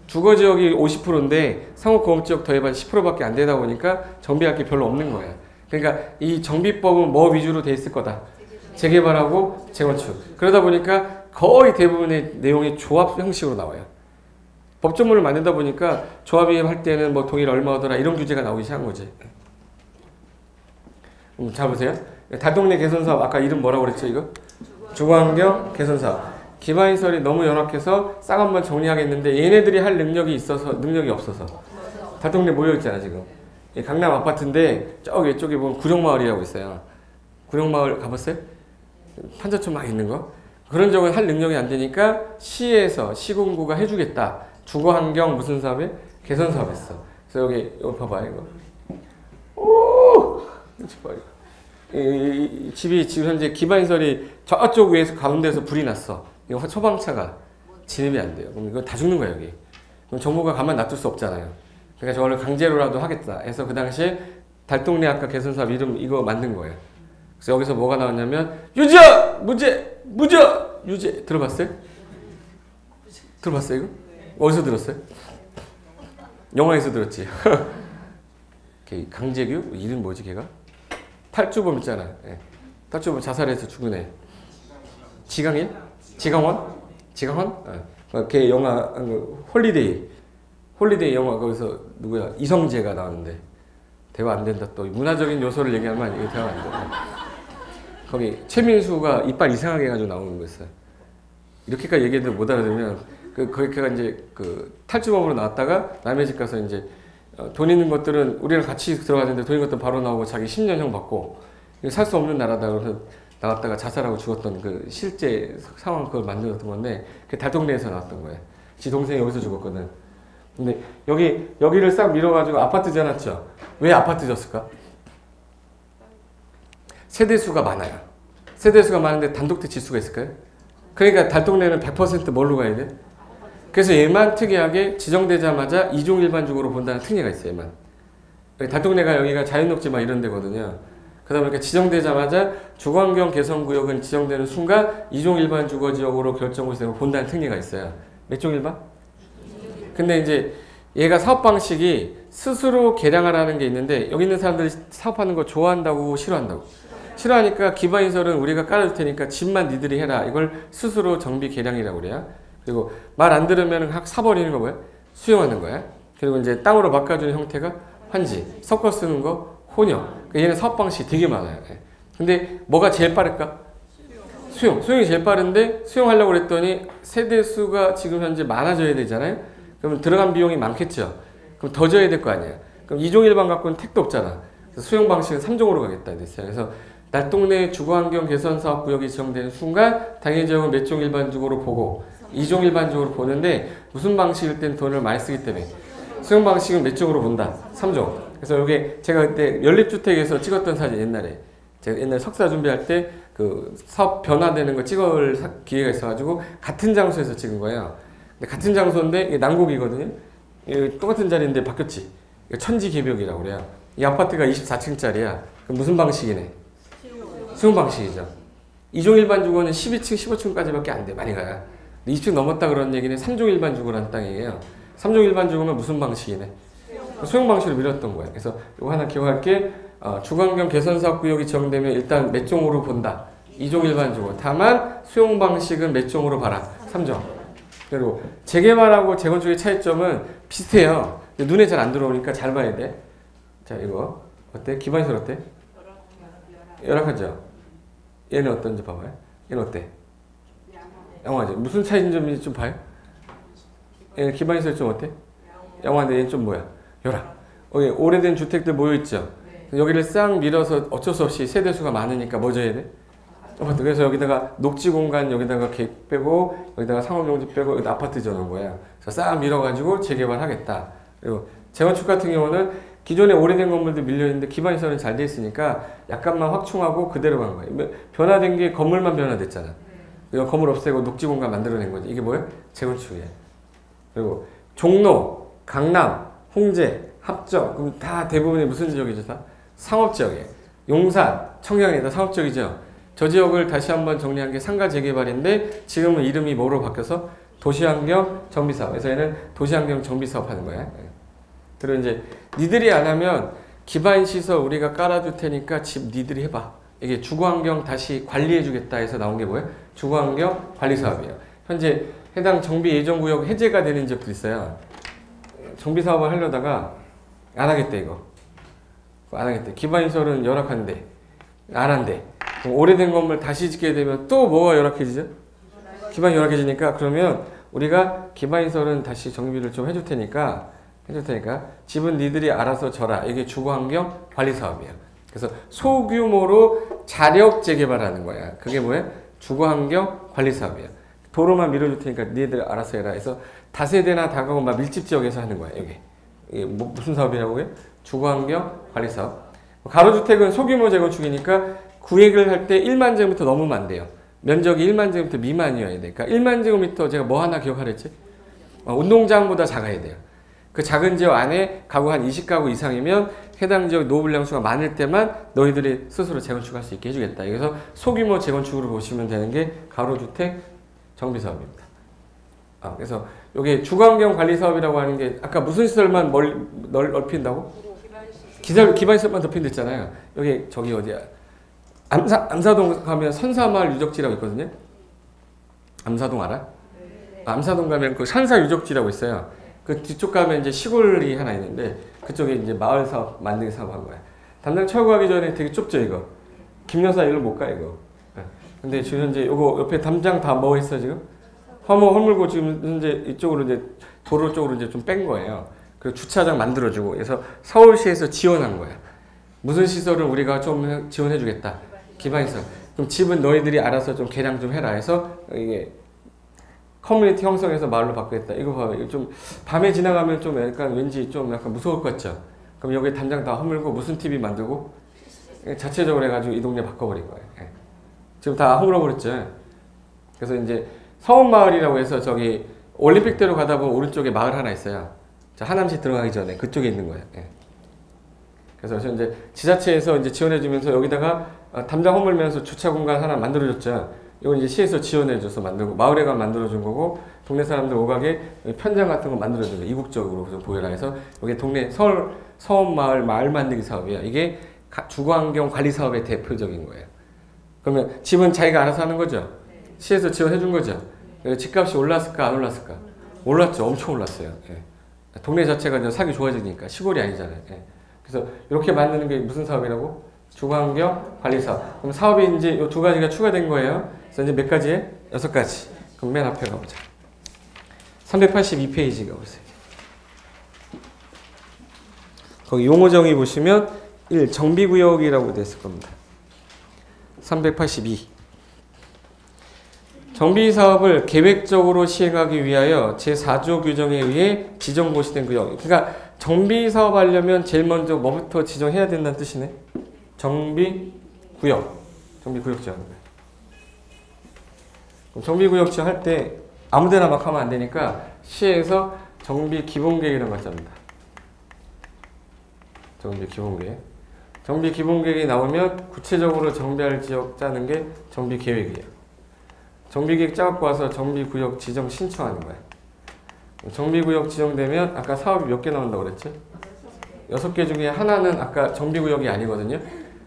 주거지역이 50%인데 상업공업지역 더해봐야 10%밖에 안 되다 보니까 정비할 게 별로 없는 거예요. 그러니까 이 정비법은 뭐 위주로 돼 있을 거다? 재개발하고 재건축. 그러다 보니까 거의 대부분의 내용이 조합 형식으로 나와요. 법조문을 만들다 보니까 조합이 할 때는 뭐 동일 얼마 하더라 이런 규제가 나오기 시작한 거지. 잘 보세요. 달동네 개선사업 아까 이름 뭐라고 그랬죠 이거? 주거환경 개선사업. 기반시설이 너무 열악해서 싹 한번 정리하겠는데 얘네들이 할 능력이 없어서 달동네 모여있잖아 지금. 강남 아파트인데 저기 이쪽에 보면 구룡마을이라고 있어요. 구룡마을 가봤어요? 판자촌 막 있는 거? 그런 적은 할 능력이 안 되니까 시에서 시군구가 해주겠다. 주거환경 무슨 사업에? 개선 사업 했어. 그래서 여기 봐봐 이거. 오! 이 집이 지금 현재 기반시설이 저쪽 위에서 가운데서 불이 났어. 이거 소방차가 진입이 안 돼요. 그럼 이거 다 죽는 거야 여기. 그럼 정부가 가만 놔둘 수 없잖아요. 그러니까 저거를 강제로라도 하겠다 해서 그 당시에 달동네 아까 개선사업 이름 이거 만든 거예요. 그래서 여기서 뭐가 나왔냐면 유죄! 무죄! 유죄! 들어봤어요? 들어봤어요 이거? 어디서 들었어요? 영화에서 들었지. 강재규? 이름 뭐지 걔가? 탈주범 있잖아. 예. 탈주범 자살해서 죽은 애. 지강일? 지강원? 지강원? 걔 영화 홀리데이 영화 거기서 누구야? 이성재가 나왔는데 대화 안 된다. 또 문화적인 요소를 얘기하면 이게 대화 안 돼. 거기 최민수가 이빨 이상하게 해가지고 나오는 거였어요. 이렇게까지 얘기해도 못 알아들으면 거기가 이제 탈주범으로 나왔다가 남의 집 가서 이제 돈 있는 것들은 우리랑 같이 들어가는데 돈 있는 것들은 바로 나오고 자기 10년형 받고 살 수 없는 나라다 그래서 나왔다가 자살하고 죽었던 그 실제 상황 그걸 만들었던 건데 그게 달동네에서 나왔던 거예요. 지 동생이 여기서 죽었거든. 근데 여기를 싹 밀어가지고 아파트 지어놨죠. 왜 아파트 지었을까? 세대수가 많아요. 세대수가 많은데 단독대 지수가 있을까요? 그러니까 달동네는 100% 뭘로 가야 돼? 그래서 얘만 특이하게 지정되자마자 이종일반적으로 본다는 특례가 있어요. 얘만. 달동네가 여기가 자연녹지 막 이런 데거든요. 그러다 보니까 지정되자마자 주거환경 개선구역은 지정되는 순간 이종일반 주거지역으로 결정을 본다는 특례가 있어요. 몇 종일반? 근데 이제 얘가 사업 방식이 스스로 개량하라는 게 있는데 여기 있는 사람들이 사업하는 거 좋아한다고 싫어한다고? 싫어하니까 기반시설은 우리가 깔아줄 테니까 집만 니들이 해라. 이걸 스스로 정비 개량이라고 그래요. 그리고 말 안 들으면 확 사버리는 거 뭐야? 수용하는 거야. 그리고 이제 땅으로 바꿔주는 형태가 환지, 섞어 쓰는 거 혼용. 얘는 사업 방식이 되게 많아요. 근데 뭐가 제일 빠를까? 수용이 제일 빠른데 수용하려고 그랬더니 세대수가 지금 현재 많아져야 되잖아요. 그러면 들어간 비용이 많겠죠. 그럼 더 져야 될 거 아니야. 그럼 2종 1반 갖고는 택도 없잖아. 그래서 수용 방식은 3종으로 가겠다 됐어요. 그래서 달동네 주거환경 개선 사업 구역이 지정되는 순간 당해 지역은 몇 종 일반적으로 보고 2종 일반적으로 보는데 무슨 방식일 땐 돈을 많이 쓰기 때문에 수용 방식은 몇 종으로 본다? 3종. 그래서 이게 제가 그때 연립주택에서 찍었던 사진 옛날에 제가 옛날 석사 준비할 때 그 사업 변화되는 거 찍을 기회가 있어가지고 같은 장소에서 찍은 거예요. 근데 같은 장소인데 이게 난곡이거든요. 똑같은 자리인데 바뀌었지. 천지개벽이라고 그래요. 이 아파트가 24층짜리야. 그럼 무슨 방식이네? 수용 방식이죠. 2종 일반 주거는 12층, 15층까지밖에 안 돼. 많이 가요. 20층 넘었다 그런 얘기는 3종 일반 주거라는 땅이에요. 3종 일반 주거면 무슨 방식이네? 수용 방식으로 밀었던 거예요. 그래서 이거 하나 기억할게. 주거환경 개선사업 구역이 지정되면 일단 몇 종으로 본다. 2종 일반 주거. 다만 수용 방식은 몇 종으로 봐라. 3종. 그리고 재개발하고 재건축의 차이점은 비슷해요. 눈에 잘 안 들어오니까 잘 봐야 돼. 자, 이거 어때? 기반시설 어때? 열악하죠? 얘는 어떤지 봐봐요. 얘는 어때? 양호하죠? 무슨 차이점인지 좀 봐요? 얘는 기반시설 좀 어때? 양호한데 얘는 좀 뭐야? 열악. 여기 오래된 주택들 모여있죠? 여기를 싹 밀어서 어쩔 수 없이 세대수가 많으니까 뭐 져야 돼? 그래서 여기다가 녹지 공간 여기다가 객 빼고 여기다가 상업용지 빼고 여기다 아파트 지어놓은 거야. 그래서 싹 밀어가지고 재개발하겠다. 그리고 재건축 같은 경우는 기존에 오래된 건물들 밀려있는데 기반시설은 잘 돼 있으니까 약간만 확충하고 그대로 간 거예요. 변화된 게 건물만 변화됐잖아. 이거 건물 없애고 녹지 공간 만들어낸 거지. 이게 뭐야? 재건축이야. 그리고 종로, 강남, 홍제, 합정 그럼 다 대부분이 무슨 지역이죠? 다 상업지역이에요. 용산, 청량리 다 상업지역이죠. 저 지역을 다시 한번 정리한 게 상가 재개발인데 지금은 이름이 뭐로 바뀌어서 도시환경 정비사업. 그래서 얘는 도시환경 정비사업 하는 거야. 그리고 이제 니들이 안 하면 기반시설 우리가 깔아줄 테니까 집 니들이 해봐. 이게 주거환경 다시 관리해주겠다 해서 나온 게 뭐예요? 주거환경 관리사업이에요. 현재 해당 정비예정구역 해제가 되는 지역도 있어요. 정비사업을 하려다가 안 하겠대 이거. 안 하겠대. 기반시설은 열악한데 안 한대. 그럼 오래된 건물 다시 짓게 되면 또 뭐가 열악해지죠? 기반이 열악해지니까 그러면 우리가 기반시설은 다시 정비를 좀 해줄 테니까 집은 니들이 알아서 져라. 이게 주거환경 관리사업이에요. 그래서 소규모로 자력 재개발하는 거야. 그게 뭐야? 주거환경 관리사업이야. 도로만 밀어줄 테니까 니들 알아서 해라. 그래서 다세대나 다가구 막 밀집 지역에서 하는 거야. 이게 무슨 사업이라고 해요? 주거환경 관리사업. 가로주택은 소규모 재건축이니까 구획을 할 때 1만 제곱미터 넘으면 안 돼요. 면적이 1만 제곱미터 미만이어야 돼. 그러니까 1만 제곱미터 제가 뭐 하나 기억하랬지? 운동장보다 작아야 돼요. 그 작은 지역 안에 가구 한 20가구 이상이면 해당 지역 노후불량 수가 많을 때만 너희들이 스스로 재건축할 수 있게 해주겠다. 그래서 소규모 재건축으로 보시면 되는 게 가로주택 정비사업입니다. 그래서 여기 주거환경 관리 사업이라고 하는 게 아까 무슨 시설만 넓힌다고? 기반시설만 넓힌댔잖아요. 여기 저기 어디야? 암사동 가면 선사마을 유적지라고 있거든요. 암사동 알아? 암사동 가면 그 산사 유적지라고 있어요. 그 뒤쪽 가면 이제 시골이 하나 있는데 그쪽에 이제 마을 사업 만들기 사업 한 거야. 담당 철거하기 전에 되게 좁죠 이거. 김여사 일로 못 가 이거. 근데 지금 현재 요거 옆에 담장 다 뭐 했어 지금? 허물고 지금 현재 이쪽으로 이제 도로 쪽으로 이제 좀 뺀 거예요. 그리고 주차장 만들어주고 그래서 서울시에서 지원한 거야. 무슨 시설을 우리가 좀 지원해주겠다. 기반시설. 그럼 집은 너희들이 알아서 좀 개량 좀 해라 해서 이게 커뮤니티 형성해서 마을로 바꾸겠다. 이거 봐. 이거 좀 밤에 지나가면 좀 약간 왠지 좀 약간 무서울 것 같죠? 그럼 여기 담장 다 허물고 무슨 TV 만들고 자체적으로 해가지고 이 동네 바꿔버린 거예요. 예. 지금 다 허물어버렸죠. 그래서 이제 서원마을이라고 해서 저기 올림픽대로 가다 보면 오른쪽에 마을 하나 있어요. 저 하남시 들어가기 전에 그쪽에 있는 거예요. 예. 그래서 이제 지자체에서 이제 지원해주면서 여기다가 담장 허물면서 주차 공간 하나 만들어줬죠. 이건 이제 시에서 지원해줘서 만들고 마을회관 만들어준 거고 동네 사람들 오가게 편장 같은 거 만들어준 거 이국적으로 좀 보여라 해서 여기 동네 서원마을 마을 만들기 사업이야. 이게 주거환경 관리 사업의 대표적인 거예요. 그러면 집은 자기가 알아서 하는 거죠. 시에서 지원해준 거죠. 집값이 올랐을까 안 올랐을까? 올랐죠. 엄청 올랐어요. 예. 동네 자체가 이제 살기 좋아지니까 시골이 아니잖아요. 예. 그래서 이렇게 만드는 게 무슨 사업이라고? 주거환경 관리 사업. 그럼 사업이 이제 이 두 가지가 추가된 거예요. 그래서 이제 몇 가지에? 6가지. 그럼 맨 앞에 가보자. 382페이지 가보세요. 거기 용어 정의 보시면 1. 정비구역이라고 되어 있을 겁니다. 382. 정비사업을 계획적으로 시행하기 위하여 제4조 규정에 의해 지정고시된 구역. 그러니까 정비사업 하려면 제일 먼저 뭐부터 지정해야 된다는 뜻이네. 정비구역. 정비구역 지정하는 거예요. 그럼 정비구역 지정할 때 아무데나 막 하면 안 되니까 시에서 정비기본계획이라는 걸 짭니다. 정비기본계획. 정비기본계획이 나오면 구체적으로 정비할 지역 짜는 게 정비계획이에요. 정비계획 짜갖고 와서 정비구역 지정 신청하는 거야. 정비구역 지정되면 아까 사업이 몇 개 나온다고 그랬지? 6개 중에 하나는 아까 정비구역이 아니거든요.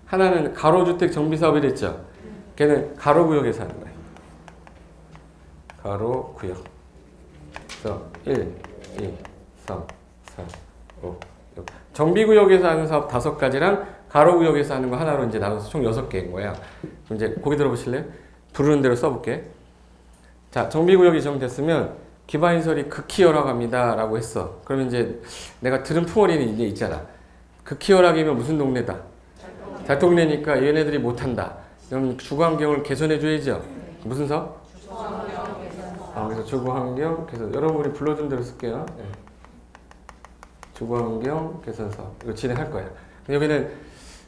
하나는 가로주택 정비사업이 됐죠. 걔는 가로구역에서 하는 거예요. 가로구역. 그래서 1, 2, 3, 4, 5, 6. 정비구역에서 하는 사업 5가지랑 가로구역에서 하는 거 하나로 이제 나눠서 총 6개인 거야. 그럼 이제 고개 들어보실래요? 부르는 대로 써볼게. 자, 정비구역이 지정됐으면 기반시설이 극히 열악합니다 라고 했어. 그러면 이제 내가 들은 풍어리는 이제 있잖아. 극히 열악이면 무슨 동네다? 달동네니까 얘네들이 못한다. 그럼 주거환경을 개선해줘야죠. 무슨 사업? 그래서 주거환경 개선. 여러분이 불러준 대로 쓸게요. 네. 주거환경 개선 사업. 이거 진행할 거예요. 여기는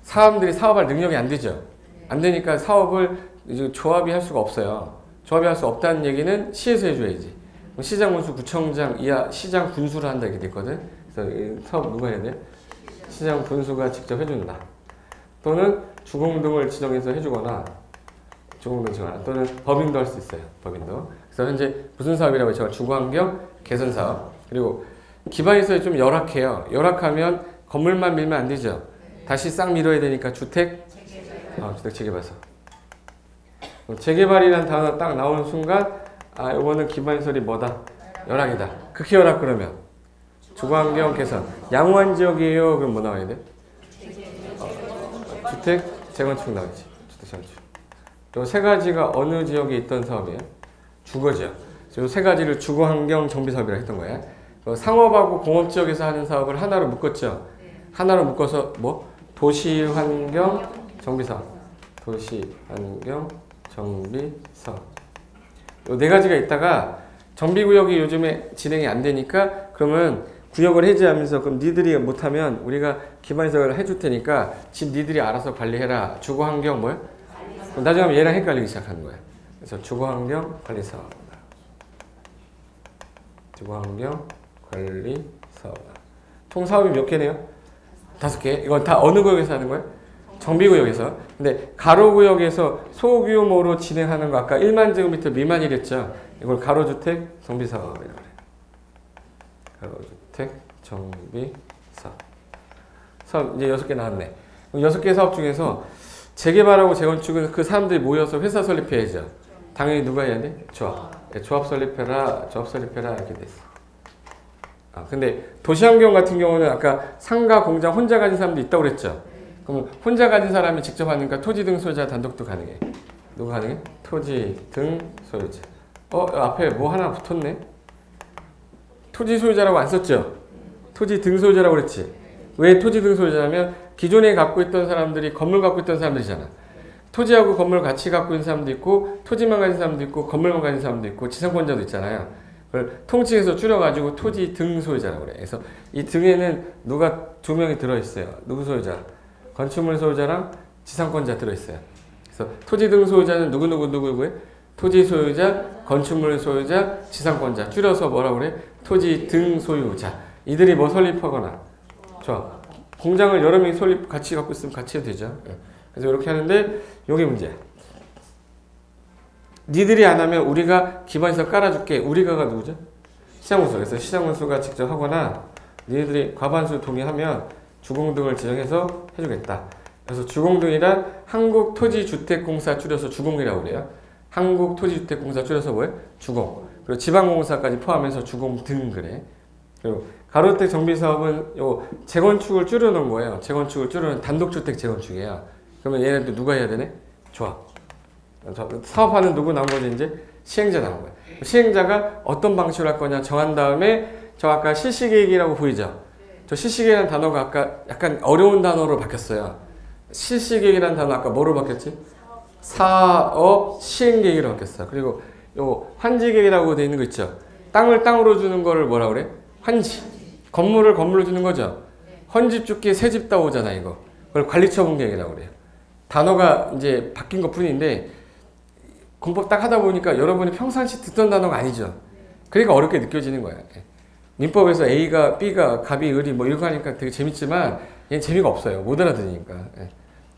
사람들이 사업할 능력이 안 되죠. 안 되니까 사업을 이제 조합이 할 수가 없어요. 조합이 할 수 없다는 얘기는 시에서 해줘야지. 시장 군수, 구청장 이하 시장 군수를 한다 이렇게 됐거든. 그래서 이 사업 누가 해야 돼? 시장 군수가 직접 해준다. 또는 주공등을 지정해서 해주거나 주공등 지정하나 또는 법인도 할 수 있어요. 법인도. 그래서 현재 무슨 사업이라고 했죠? 주거환경 개선 사업. 그리고 기반시설이 좀 열악해요. 열악하면 건물만 밀면 안 되죠. 다시 싹 밀어야 되니까 주택 재개발사업. 재개발이라는 단어 딱 나오는 순간 이거는 기반시설이 뭐다? 열악이다. 극히 열악 그러면 주거환경 개선. 양호한 지역이에요. 그럼 뭐 나와야 돼? 주택 재건축 나오지. 주택 재건축. 이 세 가지가 어느 지역에 있던 사업이에요? 주거지역. 이 세 가지를 주거환경 정비사업이라고 했던 거예요. 상업하고 공업지역에서 하는 사업을 하나로 묶었죠. 하나로 묶어서 뭐? 도시환경 정비사업. 도시환경 정비사업. 요 네 가지가 있다가 정비구역이 요즘에 진행이 안 되니까 그러면 구역을 해제하면서 그럼 니들이 못하면 우리가 기반시설을 해줄 테니까 집 니들이 알아서 관리해라. 주거환경 뭐야? 나중에 하면 얘랑 헷갈리기 시작하는 거야. 그래서 주거환경 관리사업. 주거환경 관리사업. 총 사업이 몇 개네요? 5개. 이건 다 어느 구역에서 하는 거야? 정비구역에서. 근데 가로구역에서 소규모로 진행하는 거 아까 1만 제곱미터 미만이랬죠. 이걸 가로주택 정비사업이라고 그래요. 가로주택 정비 사업. 사업 이제 6개 나왔네. 그럼 6개 사업 중에서 재개발하고 재건축은 그 사람들이 모여서 회사 설립해야죠. 당연히 누가 해야 돼? 조합. 조합 설립해라, 조합 설립해라 이렇게 됐어. 근데 도시환경 같은 경우는 아까 상가, 공장 혼자 가진 사람도 있다고 그랬죠. 그럼 혼자 가진 사람이 직접 하니까 토지 등 소유자 단독도 가능해. 누가 가능해? 토지 등 소유자. 앞에 뭐 하나 붙었네? 토지 소유자라고 안 썼죠? 토지 등 소유자라고 그랬지. 왜 토지 등 소유자냐면 기존에 갖고 있던 사람들이 건물 갖고 있던 사람들이잖아. 토지하고 건물 같이 갖고 있는 사람도 있고 토지만 가진 사람도 있고 건물만 가진 사람도 있고 지상권자도 있잖아요. 그걸 통칭해서 줄여가지고 토지 등 소유자라고 그래. 그래서 이 등에는 누가 2명이 들어있어요. 누구 소유자? 건축물 소유자랑 지상권자 들어있어요. 그래서 토지 등 소유자는 누구누구누구에? 토지 소유자, 건축물 소유자, 지상권자. 줄여서 뭐라고 그래? 토지 등 소유자. 이들이 뭐 설립하거나 좋아. 공장을 여러 명이 같이 갖고 있으면 같이 해도 되죠. 그래서 이렇게 하는데 이게 문제야. 니들이 안 하면 우리가 기반시설 깔아줄게. 우리가가 누구죠? 시장군수. 그래서 시장군수가 직접 하거나 니들이 과반수 동의하면 주공등을 지정해서 해주겠다. 그래서 주공등이란 한국토지주택공사 줄여서 주공이라고 그래요. 한국토지주택공사 줄여서 뭐예요? 주공. 그리고 지방공사까지 포함해서 주공등 그래. 그리고 가로주택 정비사업은 요 재건축을 줄여놓은 거예요. 재건축을 줄여놓은 단독주택 재건축이에요. 그러면 얘네도 누가 해야 되네? 좋아. 사업하는 누구 나온 거지 이제? 시행자 나온 거예요. 시행자가 어떤 방식으로 할 거냐 정한 다음에 저 아까 실시계획이라고 보이죠? 저 실시계획이라는 단어가 아까 약간 어려운 단어로 바뀌었어요. 실시계획이라는 단어 아까 뭐로 바뀌었지? 사업 시행계획으로 바뀌었어요. 그리고 요 환지계획이라고 되어 있는 거 있죠? 땅을 땅으로 주는 거를 뭐라 그래? 환지. 건물을 건물로 주는 거죠? 헌집 죽기 새집 따오잖아 이거. 그걸 관리처분계획이라고 그래요. 단어가 이제 바뀐 것 뿐인데 공법 딱 하다 보니까 여러분이 평상시 듣던 단어가 아니죠. 그러니까 어렵게 느껴지는 거야. 민법에서 A가 B가 갑이 을이 뭐 이렇게 하니까 되게 재밌지만 얘는 재미가 없어요. 못 알아들으니까.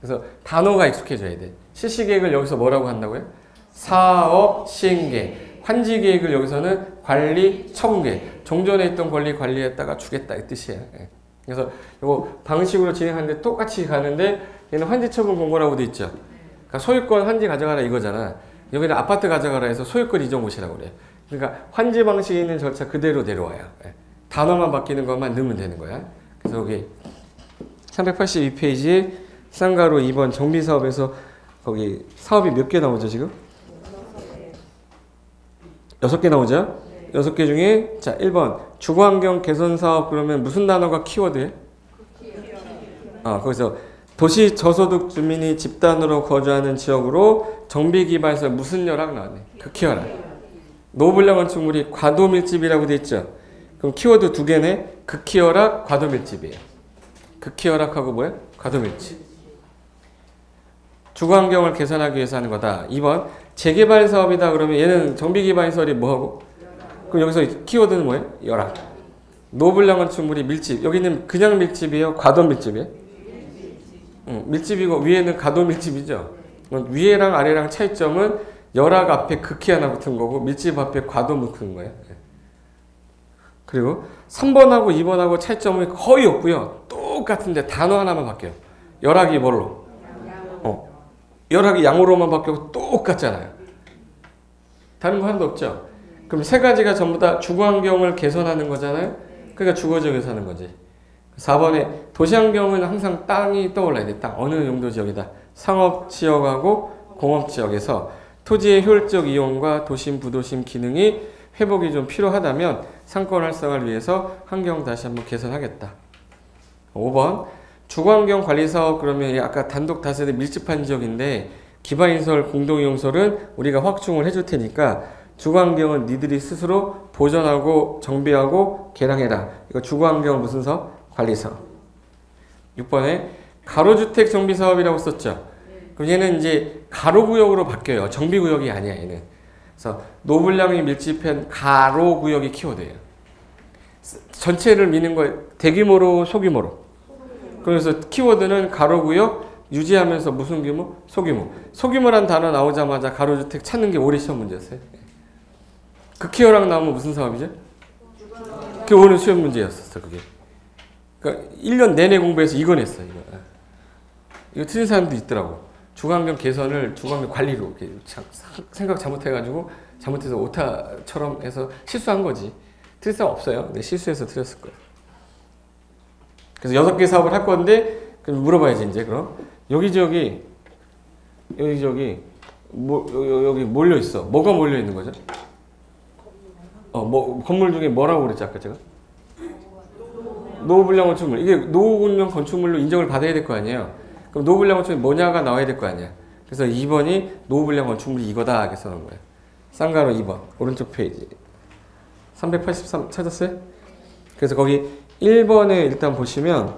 그래서 단어가 익숙해져야 돼. 실시계획을 여기서 뭐라고 한다고요? 사업 시행계획. 환지계획을 여기서는 관리 처분계획. 종전에 있던 권리 관리했다가 주겠다 이 뜻이에요. 그래서 이거 방식으로 진행하는데 똑같이 가는데 얘는 환지처분 공고라고 돼 있죠. 그러니까 소유권 환지 가져가라 이거잖아. 여기는 아파트 가져가라 해서 소유권 이전 고시라고 그래요. 그러니까 환지 방식에 있는 절차 그대로 내려와요. 단어만 바뀌는 것만 넣으면 되는 거야. 그래서 여기 382페이지에 쌍가로 2번 정비사업에서 거기 사업이 몇 개 나오죠 지금? 6개 나오죠? 6개 중에 자 1번 주거환경 개선사업 그러면 무슨 단어가 키워드예요? 거기서 도시 저소득 주민이 집단으로 거주하는 지역으로 정비기반시설 무슨 열악 나왔네. 극히열악. 노블량 건축물이 과도밀집이라고 돼 있죠. 그럼 키워드 2개네. 극히열악, 과도밀집이에요. 극히열악하고 뭐야? 과도밀집. 주거환경을 개선하기 위해서 하는 거다. 2번 재개발 사업이다. 그러면 얘는 정비기반시설이 뭐하고? 그럼 여기서 키워드는 뭐예요? 열악. 노블량 건축물이 밀집. 여기는 그냥 밀집이에요? 과도밀집이에요? 밀집이고 위에는 가도밀집이죠. 위에랑 아래랑 차이점은 열악 앞에 극히 하나 붙은 거고 밀집 앞에 과도 붙은 거예요. 그리고 3번하고 2번하고 차이점이 거의 없고요. 똑같은데 단어 하나만 바뀌어요. 열악이 뭘로? 열악이 양으로만 바뀌고 똑같잖아요. 다른 거 하나도 없죠. 그럼 세 가지가 전부 다 주거환경을 개선하는 거잖아요. 그러니까 주거지역에서 하는 거지. 4번에 도시환경은 항상 땅이 떠올라야 돼. 땅. 어느 용도지역이다. 상업지역하고 공업지역에서 토지의 효율적 이용과 도심, 부도심 기능이 회복이 좀 필요하다면 상권 활성화를 위해서 환경 다시 한번 개선하겠다. 5번 주거환경 관리사업 그러면 아까 단독 다세대 밀집한 지역인데 기반시설, 공동이용설은 우리가 확충을 해줄 테니까 주거환경은 니들이 스스로 보존하고 정비하고 개량해라. 이거 주거환경 무슨 사업? 관리사업. 6번에 가로주택 정비사업이라고 썼죠. 그럼 얘는 이제 가로구역으로 바뀌어요. 정비구역이 아니야 얘는. 그래서 노블량이 밀집한 가로구역이 키워드예요. 전체를 미는 거예요. 대규모로 소규모로. 그래서 키워드는 가로구역 유지하면서 무슨 규모? 소규모. 소규모란 단어 나오자마자 가로주택 찾는 게 올해 시험 문제였어요. 극히열악 나오면 무슨 사업이죠? 오는 시험 문제였었어, 그게. 그러니까 1년 내내 공부해서 이거 냈어, 이거. 이거 틀린 사람도 있더라고. 주거환경 개선을 주거환경 관리로 이렇게 생각 잘못해가지고 잘못해서 오타처럼 해서 실수한 거지. 틀릴 사람 없어요. 근데 실수해서 틀렸을 거예요. 그래서 6개 사업을 할 건데 그럼 물어봐야지 이제 그럼 여기저기 여기 몰려 있어. 뭐가 몰려 있는 거죠? 뭐 건물 중에 뭐라고 그랬지 아까 제가? 노후불량 건축물. 이게 노후불량 건축물로 인정을 받아야 될 거 아니에요. 그럼 노후불량 건축물이 뭐냐가 나와야 될 거 아니야. 그래서 2번이 노후불량 건축물이 이거다 이렇게 써놓은 거예요. 쌍가로 2번 오른쪽 페이지 383 찾았어요? 그래서 거기 1번에 일단 보시면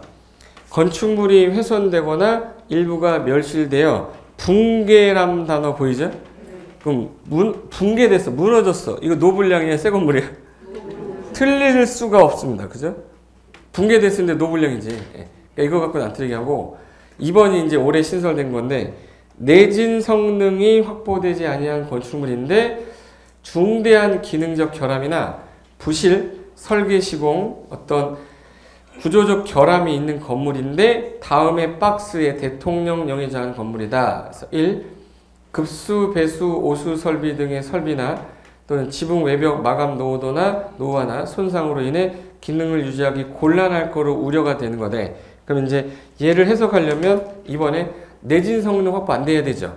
건축물이 훼손되거나 일부가 멸실되어 붕괴란 단어 보이죠? 그럼 붕괴됐어. 무너졌어. 이거 노불량이야? 새 건물이야? 틀릴 수가 없습니다. 그죠? 붕괴됐는데 노불량이지. 그러니까 이거 갖고는 안 틀리게 하고 2번이 이제 올해 신설된 건데 내진 성능이 확보되지 아니한 건축물인데 중대한 기능적 결함이나 부실, 설계 시공, 어떤 구조적 결함이 있는 건물인데 다음의 박스에 대통령령에 정한 건물이다. 그래서 1. 급수, 배수, 오수 설비 등의 설비나 또는 지붕 외벽 마감 노후화나 손상으로 인해 기능을 유지하기 곤란할 거로 우려가 되는 거대. 그럼 이제 얘를 해석하려면 이번에 내진 성능 확보 안 돼야 되죠.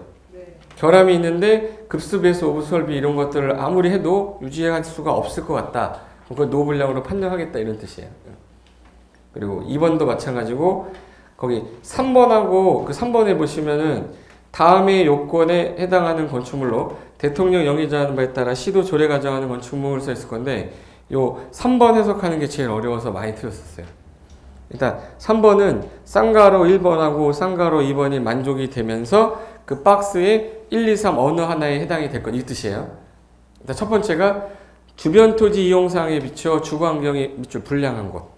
결함이 있는데 급수, 배수, 오수 설비 이런 것들을 아무리 해도 유지할 수가 없을 것 같다. 그걸 노후불량으로 판정하겠다 이런 뜻이에요. 그리고 2번도 마찬가지고 거기 3번하고 그 3번에 보시면은 다음의 요건에 해당하는 건축물로 대통령 영의정하는 바에 따라 시도 조례 가정하는 건축물을 써 있을 건데 요 3번 해석하는 게 제일 어려워서 많이 틀렸었어요. 일단 3번은 쌍가로 1번하고 쌍가로 2번이 만족이 되면서 그 박스에 1, 2, 3 어느 하나에 해당이 될 것 이 뜻이에요. 일단 첫 번째가 주변 토지 이용사항에 비추어 주거환경이 불량한 곳.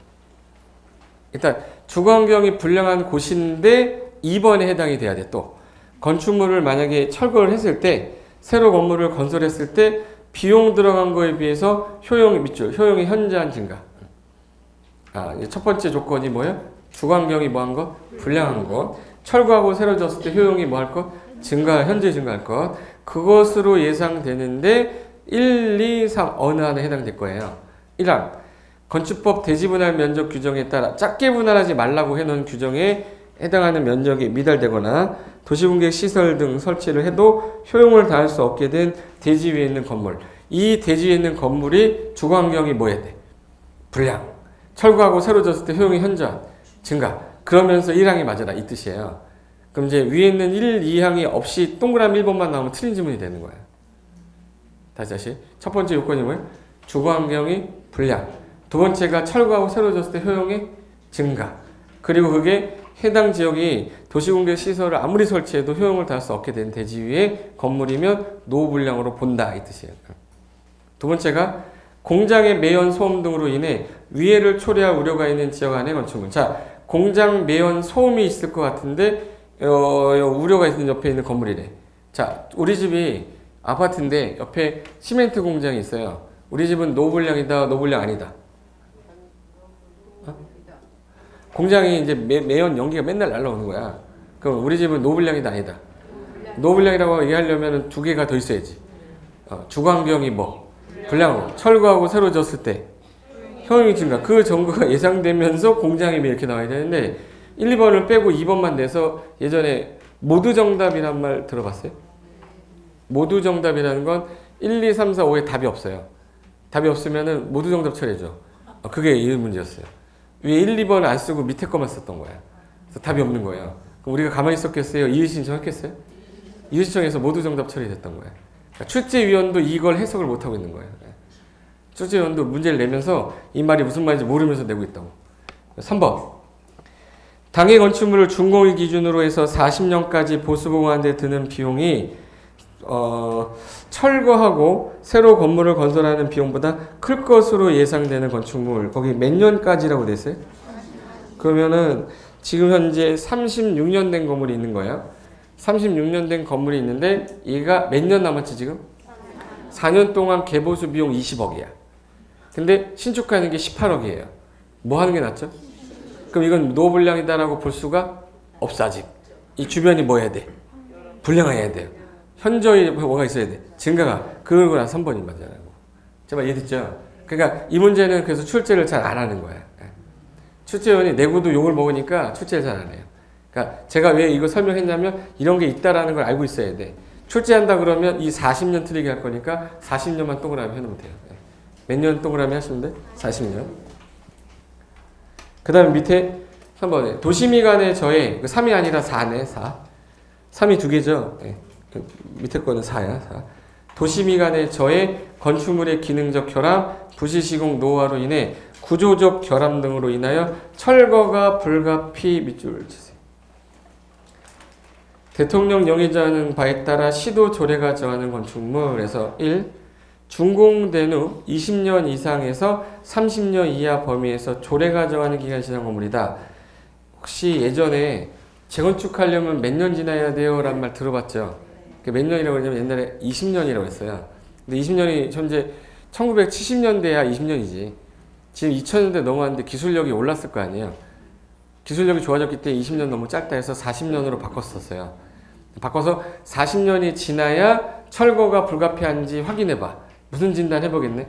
일단 주거환경이 불량한 곳인데 2번에 해당이 돼야 돼. 또 건축물을 만약에 철거를 했을 때 새로 건물을 건설했을 때 비용 들어간 거에 비해서 효용이 현저한 증가. 첫 번째 조건이 뭐예요? 주거환경이 뭐한 것? 불량한 것. 철거하고 새로 지었을 때 효용이 뭐 할 것? 현재 증가할 것. 그것으로 예상되는데 1, 2, 3 어느 하나에 해당될 거예요. 1항 건축법 대지분할 면적 규정에 따라 작게 분할하지 말라고 해놓은 규정에 해당하는 면적이 미달되거나 도시분객 시설 등 설치를 해도 효용을 다할 수 없게 된 대지 위에 있는 건물. 이 대지 위에 있는 건물이 주거환경이 뭐 해야 돼? 불량. 철거하고 새로 지었을 때 효용이 현저한 증가. 그러면서 1항이 맞아라 이 뜻이에요. 그럼 이제 위에 있는 1, 2항이 없이 동그라미 1번만 나오면 틀린 지문이 되는 거야. 다시. 첫 번째 요건이 뭐예요? 주거환경이 불량. 두 번째가 철거하고 새로 지었을 때 효용이 증가. 그리고 그게 해당 지역이 도시공개 시설을 아무리 설치해도 효용을 다할 수 없게 된 대지 위에 건물이면 노후불량으로 본다 이 뜻이에요. 두 번째가 공장의 매연 소음 등으로 인해 위해를 초래할 우려가 있는 지역 안의 건축물. 자, 공장 매연 소음이 있을 것 같은데 우려가 있는 옆에 있는 건물이래. 자, 우리 집이 아파트인데 옆에 시멘트 공장이 있어요. 우리 집은 노후불량이다, 노후불량 아니다. 공장이 이제 매연 연기가 맨날 날라오는 거야. 그럼 우리 집은 노후불량이다, 아니다. 노후불량이라고 얘기하려면 두 개가 더 있어야지. 주거환경이 뭐 불량하고 철거하고 새로 지었을 때 효용이 증가. 그 정도가 예상되면서 공장이 이렇게 나와야 되는데 1, 2번을 빼고 2번만 내서 예전에 모두 정답이란 말 들어봤어요? 모두 정답이라는 건 1, 2, 3, 4, 5에 답이 없어요. 답이 없으면은 모두 정답 처리해줘. 그게 이 문제였어요. 위에 1, 2번을 안 쓰고 밑에 것만 썼던 거야. 그래서 답이 없는 거예요. 그럼 우리가 가만히 있었겠어요? 이의신청 했겠어요? 이의신청에서 모두 정답 처리됐던 거예요. 그러니까 출제위원도 이걸 해석을 못하고 있는 거예요. 출제위원도 문제를 내면서 이 말이 무슨 말인지 모르면서 내고 있다고. 3번. 당해 건축물을 준공일 기준으로 해서 40년까지 보수보강하는 데 드는 비용이 철거하고 새로 건물을 건설하는 비용보다 클 것으로 예상되는 건축물. 거기 몇 년까지라고 돼 있어요? 그러면은 지금 현재 36년 된 건물이 있는 거예요. 36년 된 건물이 있는데 얘가 몇 년 남았지 지금? 4년 동안 개보수 비용 20억이야. 근데 신축하는 게 18억이에요. 뭐 하는 게 낫죠? 그럼 이건 노불량이다라고 볼 수가 없어 아직. 이 주변이 뭐 해야 돼? 불량해야 돼요. 현저히 뭐가 있어야 돼? 증가가. 그러고 난 3번이 맞아요. 제발 이해됐죠? 그러니까 이 문제는 그래서 출제를 잘 안 하는 거야. 출제원이 내고도 욕을 먹으니까 출제를 잘 안 해요. 그러니까 제가 왜 이거 설명했냐면 이런 게 있다라는 걸 알고 있어야 돼. 출제한다 그러면 이 40년 틀리게 할 거니까 40년만 동그라미 해놓으면 돼요. 몇 년 동그라미 하시면 돼? 40년. 그 다음에 밑에 3번에 도시미 간의 저해, 3이 아니라 4네, 4. 3이 두 개죠. 네. 그 밑에 거는 4야, 4. 도시미 간의 저해, 건축물의 기능적 결함, 부실시공 노화로 인해 구조적 결함 등으로 인하여 철거가 불가피 밑줄을 치세요. 대통령 영의자는 바에 따라 시도 조례가 정하는 건축물에서 1. 준공된 후 20년 이상에서 30년 이하 범위에서 조례가 정하는 기간 지난 건물이다. 혹시 예전에 재건축하려면 몇 년 지나야 돼요? 라는 말 들어봤죠? 몇 년이라고 그러냐면 옛날에 20년이라고 했어요. 근데 20년이 현재 1970년대야 20년이지. 지금 2000년대 넘어왔는데 기술력이 올랐을 거 아니에요. 기술력이 좋아졌기 때문에 20년 너무 짧다 해서 40년으로 바꿨었어요. 바꿔서 40년이 지나야 철거가 불가피한지 확인해봐. 무슨 진단 해보겠네?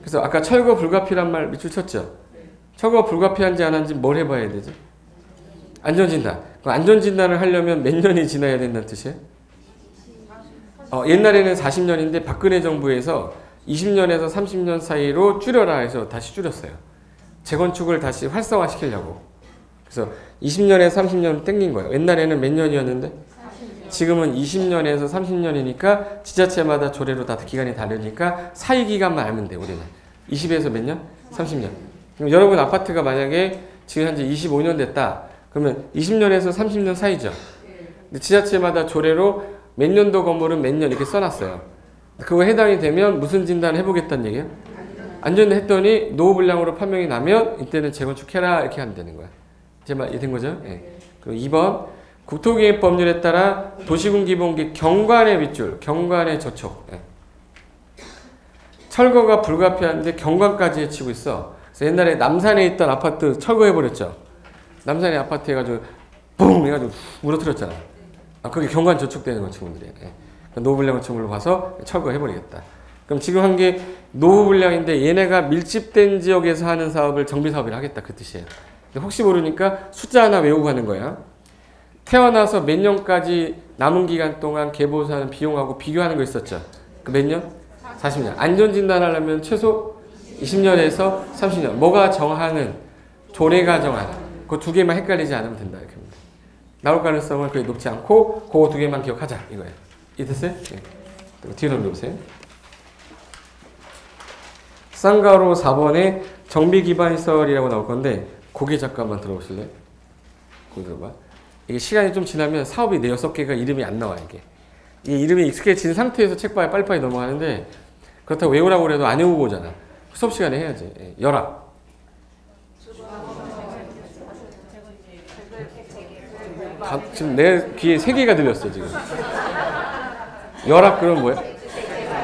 그래서 아까 철거 불가피란 말 밑줄 쳤죠? 철거 불가피한지 안 한지 뭘 해봐야 되지? 안전진단. 안전진단을 하려면 몇 년이 지나야 된다는 뜻이에요? 옛날에는 40년인데 박근혜 정부에서 20년에서 30년 사이로 줄여라 해서 다시 줄였어요. 재건축을 다시 활성화시키려고. 그래서 20년에서 30년 땡긴 거예요. 옛날에는 몇 년이었는데? 지금은 20년에서 30년이니까 지자체마다 조례로 다 기간이 다르니까 사이 기간만 알면 돼요. 우리는 20에서 몇 년? 30년. 그럼 여러분 아파트가 만약에 지금 현재 25년 됐다. 그러면 20년에서 30년 사이죠. 근데 지자체마다 조례로 몇 년도 건물은 몇 년 이렇게 써놨어요. 그거 해당이 되면 무슨 진단을 해보겠다는 얘기예요? 안전했더니 노후불량으로 판명이 나면 이때는 재건축해라 이렇게 하면 되는 거야. 이제 말 이해된 거죠? 네. 그리고 2번 국토기획법률에 따라 도시군 기본기 경관의 밑줄, 경관의 저촉. 네. 철거가 불가피한데 경관까지 해치고 있어. 그래서 옛날에 남산에 있던 아파트 철거해버렸죠. 남산에 아파트 해가지고 뿡 해가지고 무너뜨렸잖아. 그게 경관 저촉되는 건축물이에요. 네. 노후불량 건축물로 봐서 철거해버리겠다. 그럼 지금 한 게 노후불량인데 얘네가 밀집된 지역에서 하는 사업을 정비사업이라 하겠다. 그 뜻이에요. 혹시 모르니까 숫자 하나 외우고 하는 거야. 태어나서 몇 년까지 남은 기간 동안 개보수하는 비용하고 비교하는 거 있었죠. 그 몇 년? 40년. 안전진단하려면 최소 20년에서 30년. 뭐가 정하는? 조례가 정하는. 그 두 개만 헷갈리지 않으면 된다. 이렇게 합니다. 나올 가능성은 그게 높지 않고 그거 두 개만 기억하자. 이거예요. 이해됐어요? 네. 뒤로 넘겨보세요. 쌍가로 4번에 정비기반시설이라고 나올 건데 고개 잠깐만 들어보실래요? 고개 들어봐. 이게 시간이 좀 지나면 사업이 4-6개가 이름이 안 나와 이게. 이 이름이 익숙해진 상태에서 책봐야 빨리빨리 넘어가는데 그렇다고 외우라고 그래도 안 외우고 오잖아. 수업 시간에 해야지. 열악. 지금 내 귀에 3개가 들렸어 지금. 열악 그러면 뭐야?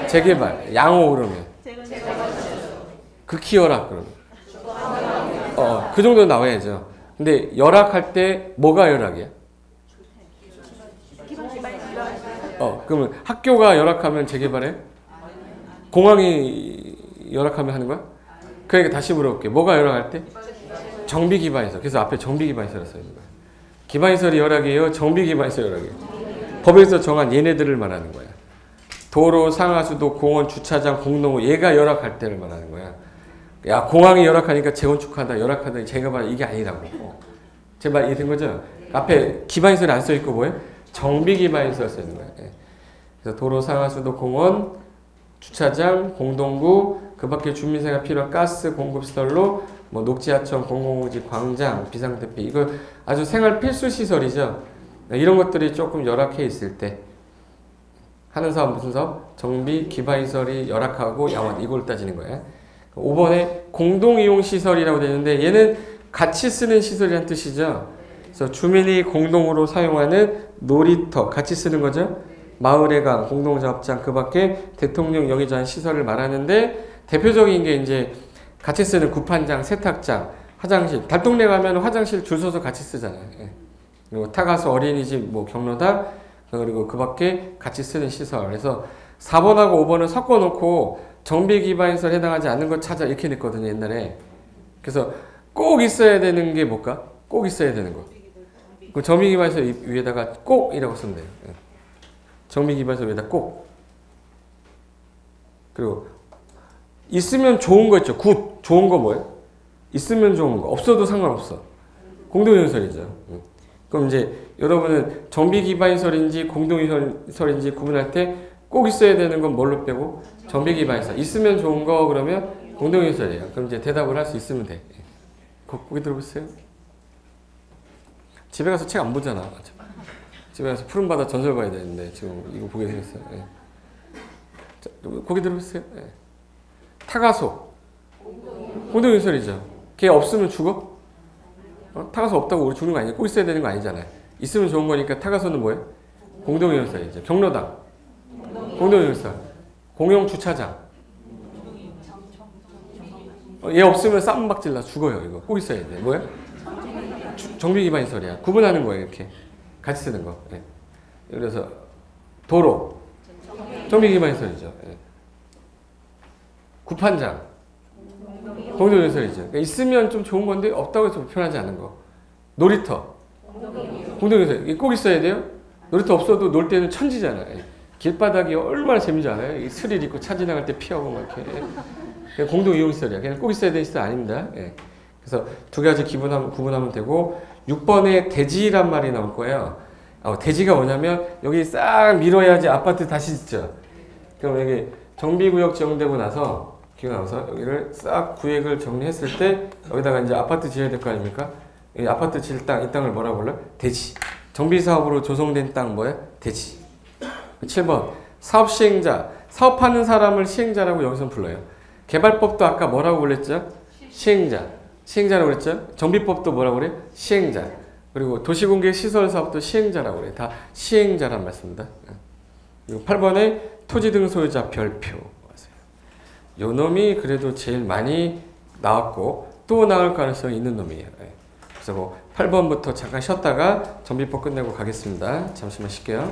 재개발. 양호 그러면. 극히 열악 그러면. 그 정도 나와야죠. 근데 열악할 때 뭐가 열악이야? 그러면 학교가 열악하면 재개발해? 공항이 열악하면 하는 거야? 그러니까 다시 물어볼게. 뭐가 열악할 때? 정비기반시설. 그래서 앞에 정비기반시설을 써 있는 거야. 기반시설이 열악이에요? 정비기반시설 열악이에요? 법에서 정한 얘네들을 말하는 거야. 도로, 상하수도, 공원, 주차장, 공동구 얘가 열악할 때를 말하는 거야. 야 공항이 열악하니까 재건축하다 열악하다 재개발 이게 아니라고. 제 말 이해된 거죠? 앞에 기반시설이 안 써있고 뭐예요? 정비기반시설 써있는 거예요. 그래서 도로, 상하수도, 공원, 주차장, 공동구 그 밖에 주민생활 필요한 가스 공급시설로 뭐 녹지하천, 공공우지, 광장, 비상대피 이거 아주 생활 필수 시설이죠. 이런 것들이 조금 열악해 있을 때 하는 사업 무슨 사업? 정비 기반시설이 열악하고 야원 이걸 따지는 거예요. 5번에 공동이용시설이라고 되는데 얘는 같이 쓰는 시설이라는 뜻이죠. 그래서 주민이 공동으로 사용하는 놀이터 같이 쓰는 거죠. 마을회관, 공동작업장 그 밖에 대통령 영의자한 시설을 말하는데 대표적인 게 이제 같이 쓰는 구판장, 세탁장, 화장실. 달동네 가면 화장실 줄 서서 같이 쓰잖아요. 예. 그리고 타가수, 어린이집, 뭐 경로당, 그리고 그 밖에 같이 쓰는 시설. 그래서 4번하고 5번을 섞어놓고 정비기반시설에 해당하지 않는 것 찾아 이렇게 냈거든요, 옛날에. 그래서 꼭 있어야 되는 게 뭘까? 꼭 있어야 되는 거. 그 정비기반시설 위에다가 꼭이라고 쓰면 돼요. 예. 정비기반시설 위에다 꼭. 그리고 있으면 좋은 거 있죠. 굿. 좋은 거 뭐예요? 있으면 좋은 거. 없어도 상관없어. 공동시설이죠. 그럼 이제 여러분은 정비기반시설인지 공동시설인지 구분할 때 꼭 있어야 되는 건 뭘로 빼고? 정비기반시설. 있으면 좋은 거 그러면 공동시설이에요. 그럼 이제 대답을 할 수 있으면 돼. 거기 들어보세요. 집에 가서 책 안 보잖아. 집에 가서 푸른바다 전설 봐야 되는데 지금 이거 보게 생겼어요. 예. 자, 거기 들어보세요. 예. 타가소. 공동시설이죠. 걔 없으면 죽어? 타가소 없다고 우리 죽는 거 아니야? 꼭 있어야 되는 거 아니잖아요. 있으면 좋은 거니까 타가소는 뭐예요? 공동시설이죠. 경로당. 공동시설. 공용주차장. 얘 없으면 쌈박질나 죽어요. 이거 꼭 있어야 돼. 뭐야? 정비기반시설이야. 구분하는 거예요. 이렇게 같이 쓰는 거. 예. 그래서 도로. 정비기반시설이죠. 예. 구판장. 공동시설이죠. 그러니까 있으면 좀 좋은 건데 없다고 해서 불편하지 않은 거. 놀이터. 공동시설. 이게 꼭 있어야 돼요? 놀이터 없어도 놀 때는 천지잖아요. 예. 길바닥이 얼마나 재미지 않아요? 이 스릴 있고 차 지나갈 때 피하고 막 이렇게. 그냥 공동 이용시설이야. 그냥 꼭 있어야 되는 시설 아닙니다. 예. 그래서 두 가지 구분하면 되고 6번에 대지란 말이 나올 거예요. 대지가 뭐냐면 여기 싹 밀어야지 아파트 다시 짓죠. 그럼 여기 정비구역 지정되고 나서 여기를 싹 구획을 정리했을 때 여기다가 이제 아파트 지어야 될 거 아닙니까? 이 아파트 질 땅, 이 땅을 뭐라고 불러요? 대지. 정비사업으로 조성된 땅 뭐야? 대지. 7번 사업 시행자. 사업하는 사람을 시행자라고 여기서 불러요. 개발법도 아까 뭐라고 불렀죠? 시행자. 시행자라고 그랬죠? 정비법도 뭐라고 그래? 시행자. 그리고 도시공개 시설 사업도 시행자라고 그래. 다 시행자란 말씀입니다. 그리고 8번에 토지 등 소유자 별표. 요 놈이 그래도 제일 많이 나왔고 또 나올 가능성이 있는 놈이에요. 그래서 뭐 8번부터 잠깐 쉬었다가 정비법 끝내고 가겠습니다. 잠시만 쉴게요.